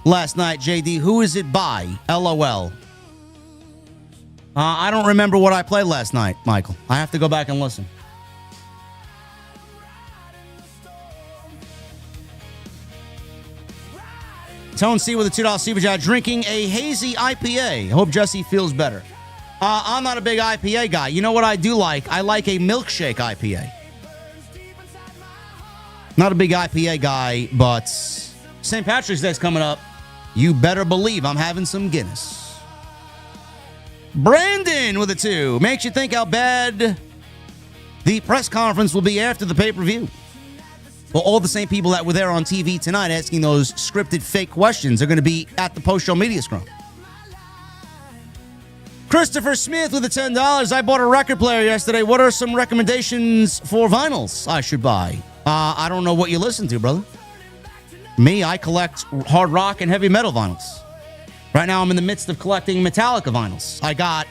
last night, JD, who is it by? LOL. I don't remember what I played last night, Michael. I have to go back and listen. Tone C with a $2 super chat. Drinking a hazy IPA. Hope Jesse feels better. I'm not a big IPA guy. You know what I do like? I like a milkshake IPA. Not a big IPA guy, but St. Patrick's Day's coming up. You better believe I'm having some Guinness. Brandon with a 2. Makes you think how bad the press conference will be after the pay-per-view. Well, all the same people that were there on TV tonight asking those scripted fake questions are going to be at the post-show media scrum. Christopher Smith with the $10. I bought a record player yesterday. What are some recommendations for vinyls I should buy? I don't know what you listen to, brother. Me, I collect hard rock and heavy metal vinyls. Right now, I'm in the midst of collecting Metallica vinyls. I got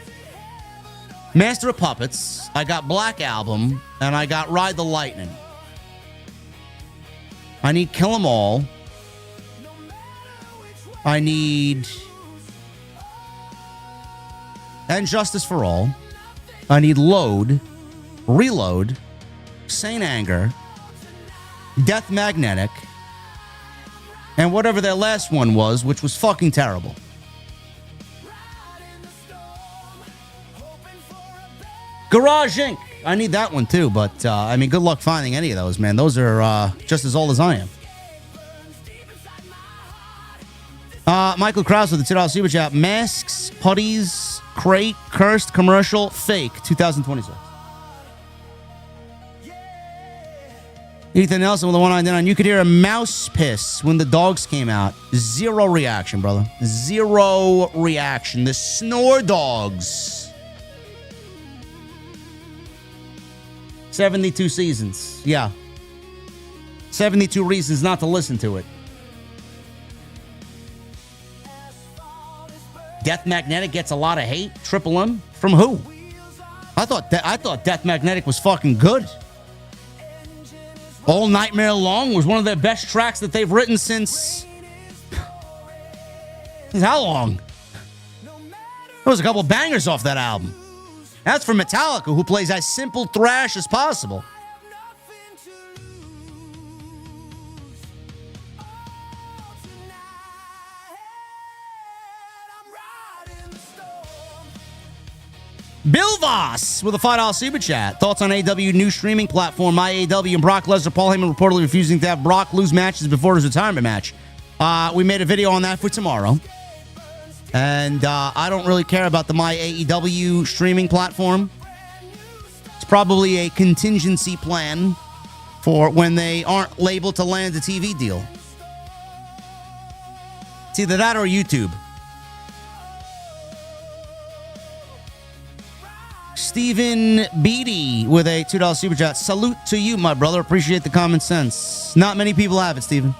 Master of Puppets, I got Black Album, and I got Ride the Lightning. I need Kill 'Em All. I need And Justice for All. I need Load, Reload, Saint Anger, Death Magnetic, and whatever their last one was, which was fucking terrible. Garage Inc. I need that one too, but I mean, good luck finding any of those, man. Those are just as old as I am. Michael Krause with the $2 super chat. Masks, putties, crate, cursed, commercial, fake, 2026. Ethan Nelson with the 199. You could hear a mouse piss when the dogs came out. Zero reaction, brother. Zero reaction. The snore dogs. 72 seasons. Yeah. 72 reasons not to listen to it. Death Magnetic gets a lot of hate. Triple M? From who? I thought Death Magnetic was fucking good. All Nightmare Long was one of their best tracks that they've written since how long? There was a couple bangers off that album. That's from Metallica, who plays as simple thrash as possible. Bill Voss with a $5 super chat. Thoughts on AEW new streaming platform, My AEW, and Brock Lesnar. Paul Heyman reportedly refusing to have Brock lose matches before his retirement match. We made a video on that for tomorrow. And I don't really care about the My AEW streaming platform. It's probably a contingency plan for when they aren't able to land a TV deal. It's either that or YouTube. Stephen Beatty with a $2 super chat. Salute to you, my brother. Appreciate the common sense. Not many people have it, Stephen.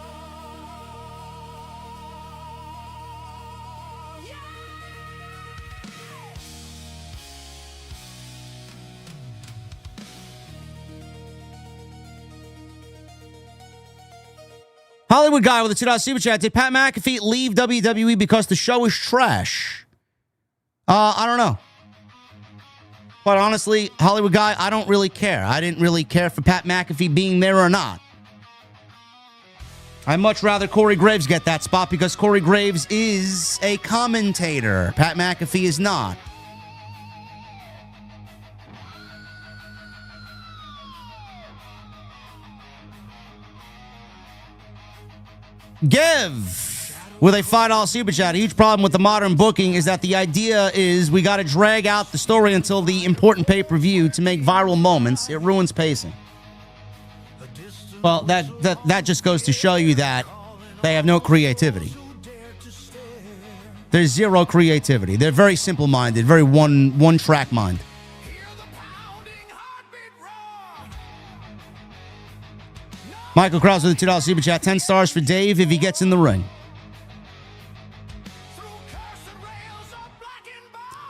Hollywood guy with a $2 super chat. Did Pat McAfee leave WWE because the show is trash? I don't know. But honestly, Hollywood guy, I don't really care. I didn't really care for Pat McAfee being there or not. I'd much rather Corey Graves get that spot because Corey Graves is a commentator. Pat McAfee is not. Gev with a $5 super chat. A huge problem with the modern booking is that the idea is we got to drag out the story until the important pay-per-view to make viral moments. It ruins pacing. Well, that just goes to show you that they have no creativity. There's zero creativity. They're very simple-minded, very one-track mind. Michael Krause with the $2 super chat. 10 stars for Dave if he gets in the ring.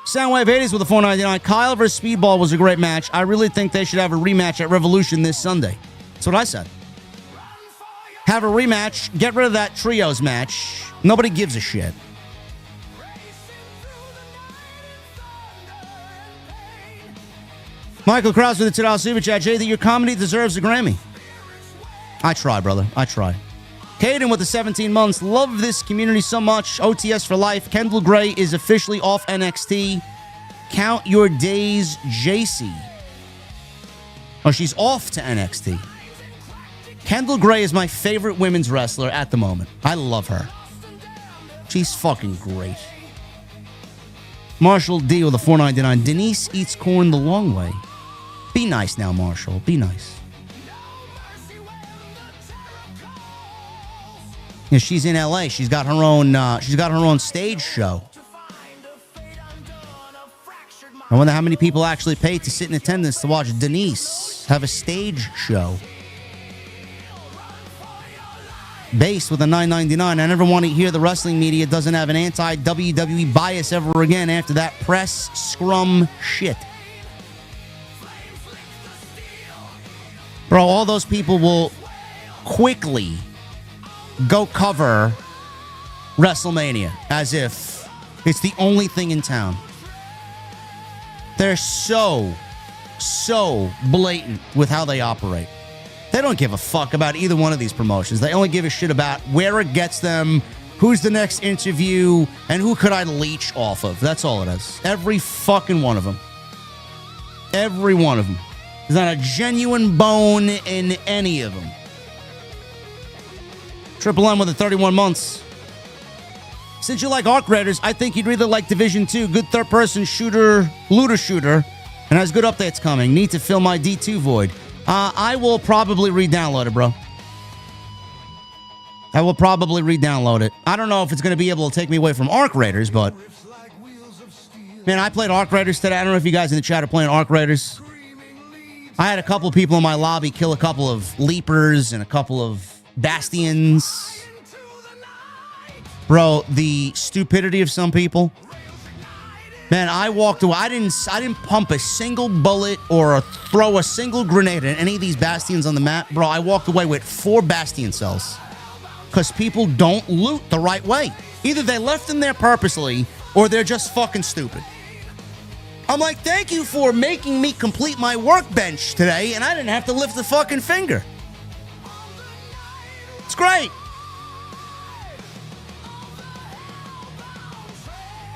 Soundwave 80s with a $4.99. Kyle versus Speedball was a great match. I really think they should have a rematch at Revolution this Sunday. That's what I said. Have a rematch. Get rid of that trios match. Nobody gives a shit. Michael Krause with the $2 super chat. Jay, that your comedy deserves a Grammy. I try, brother. I try. Caden with the 17 months. Love this community so much. OTS for life. Kendall Gray is officially off NXT. Count your days, JC. Oh, she's off to NXT. Kendall Gray is my favorite women's wrestler at the moment. I love her. She's fucking great. Marshall D with a $4.99. Denise eats corn the long way. Be nice now, Marshall. Be nice. Yeah, she's in LA. She's got her own stage show. I wonder how many people actually paid to sit in attendance to watch Denise have a stage show. Base with a $9.99. I never want to hear the wrestling media doesn't have an anti-WWE bias ever again after that press scrum shit. Bro, all those people will quickly go cover WrestleMania as if it's the only thing in town. They're so blatant with how they operate. They don't give a fuck about either one of these promotions. They only give a shit about where it gets them, who's the next interview, and who could I leech off of. That's all it is. Every fucking one of them. Every one of them. There's not a genuine bone in any of them. Triple M with the 31 months. Since you like Arc Raiders, I think you'd really like Division 2. Good third-person shooter, looter shooter, and has good updates coming. Need to fill my D2 void. I will probably re-download it, bro. I will probably re-download it. I don't know if it's going to be able to take me away from Arc Raiders, but... Man, I played Arc Raiders today. I don't know if you guys in the chat are playing Arc Raiders. I had a couple of people in my lobby kill a couple of Leapers and a couple of Bastions. Bro, the stupidity of some people. Man, I walked away. I didn't pump a single bullet or throw a single grenade at any of these Bastions on the map. Bro, I walked away with 4 Bastion cells. Because people don't loot the right way. Either they left them there purposely or they're just fucking stupid. I'm like, thank you for making me complete my workbench today and I didn't have to lift a fucking finger. It's great.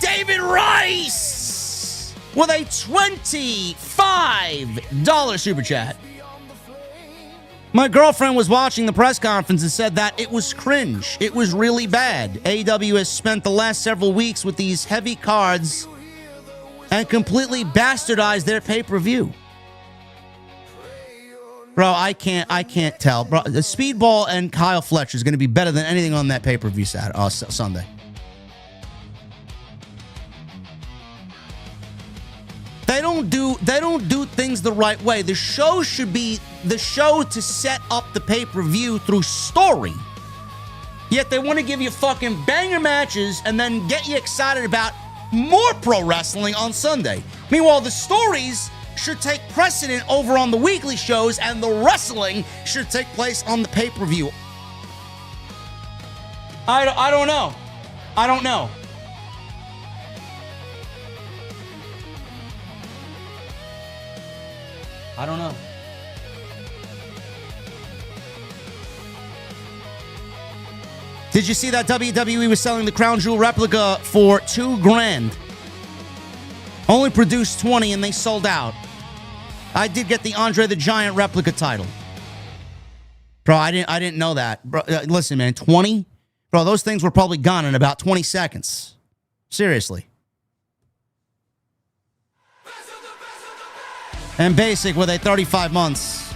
David Rice with a $25 super chat. My girlfriend was watching the press conference and said that it was cringe. It was really bad. AEW has spent the last several weeks with these heavy cards and completely bastardized their pay-per-view. Bro, I can't tell. Bro, the Speedball and Kyle Fletcher is going to be better than anything on that pay-per-view Sunday. They don't do things the right way. The show should be the show to set up the pay-per-view through story. Yet they want to give you fucking banger matches and then get you excited about more pro wrestling on Sunday. Meanwhile, the stories should take precedent over on the weekly shows and the wrestling should take place on the pay-per-view. I don't know. I don't know. I don't know. Did you see that WWE was selling the Crown Jewel replica for $2,000? Only produced 20 and they sold out. I did get the Andre the Giant replica title. Bro, I didn't know that. Bro, listen, man, 20? Bro, those things were probably gone in about 20 seconds. Seriously. And Basic with a 35 months.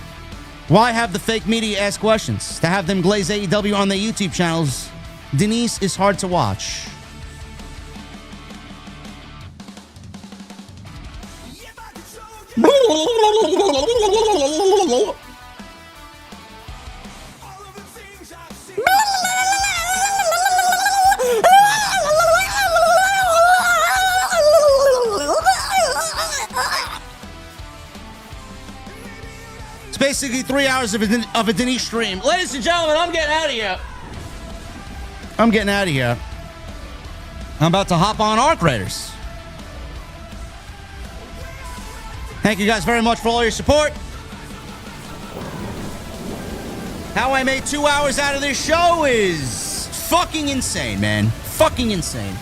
Why have the fake media ask questions? To have them glaze AEW on their YouTube channels. Denise is hard to watch. basically 3 hours of a Denise stream. Ladies and gentlemen, I'm getting out of here. I'm getting out of here. I'm about to hop on Arc Raiders. Thank you guys very much for all your support. How I made 2 hours out of this show is fucking insane, man. Fucking insane.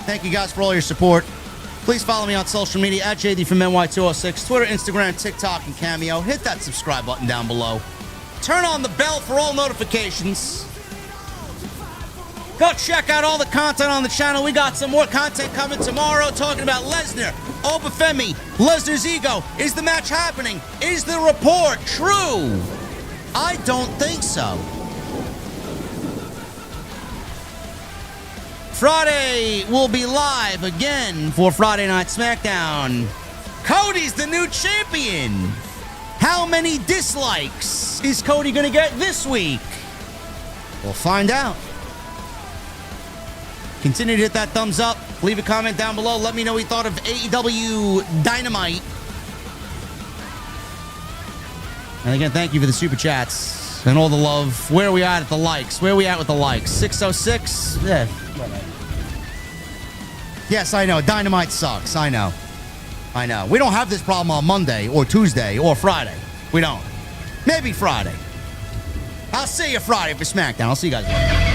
Thank you guys for all your support. Please follow me on social media at JDfromNY206, Twitter, Instagram, TikTok, and Cameo. Hit that subscribe button down below. Turn on the bell for all notifications. Go check out all the content on the channel. We got some more content coming tomorrow talking about Lesnar, Obafemi, Lesnar's ego. Is the match happening? Is the report true? I don't think so. Friday will be live again for Friday Night SmackDown. Cody's the new champion. How many dislikes is Cody going to get this week? We'll find out. Continue to hit that thumbs up. Leave a comment down below. Let me know what you thought of AEW Dynamite. And again, thank you for the super chats and all the love. Where are we at the likes? Where are we at with the likes? 606? Yeah. Yes, I know. Dynamite sucks. I know. I know. We don't have this problem on Monday or Tuesday or Friday. We don't. Maybe Friday. I'll see you Friday for SmackDown. I'll see you guys later.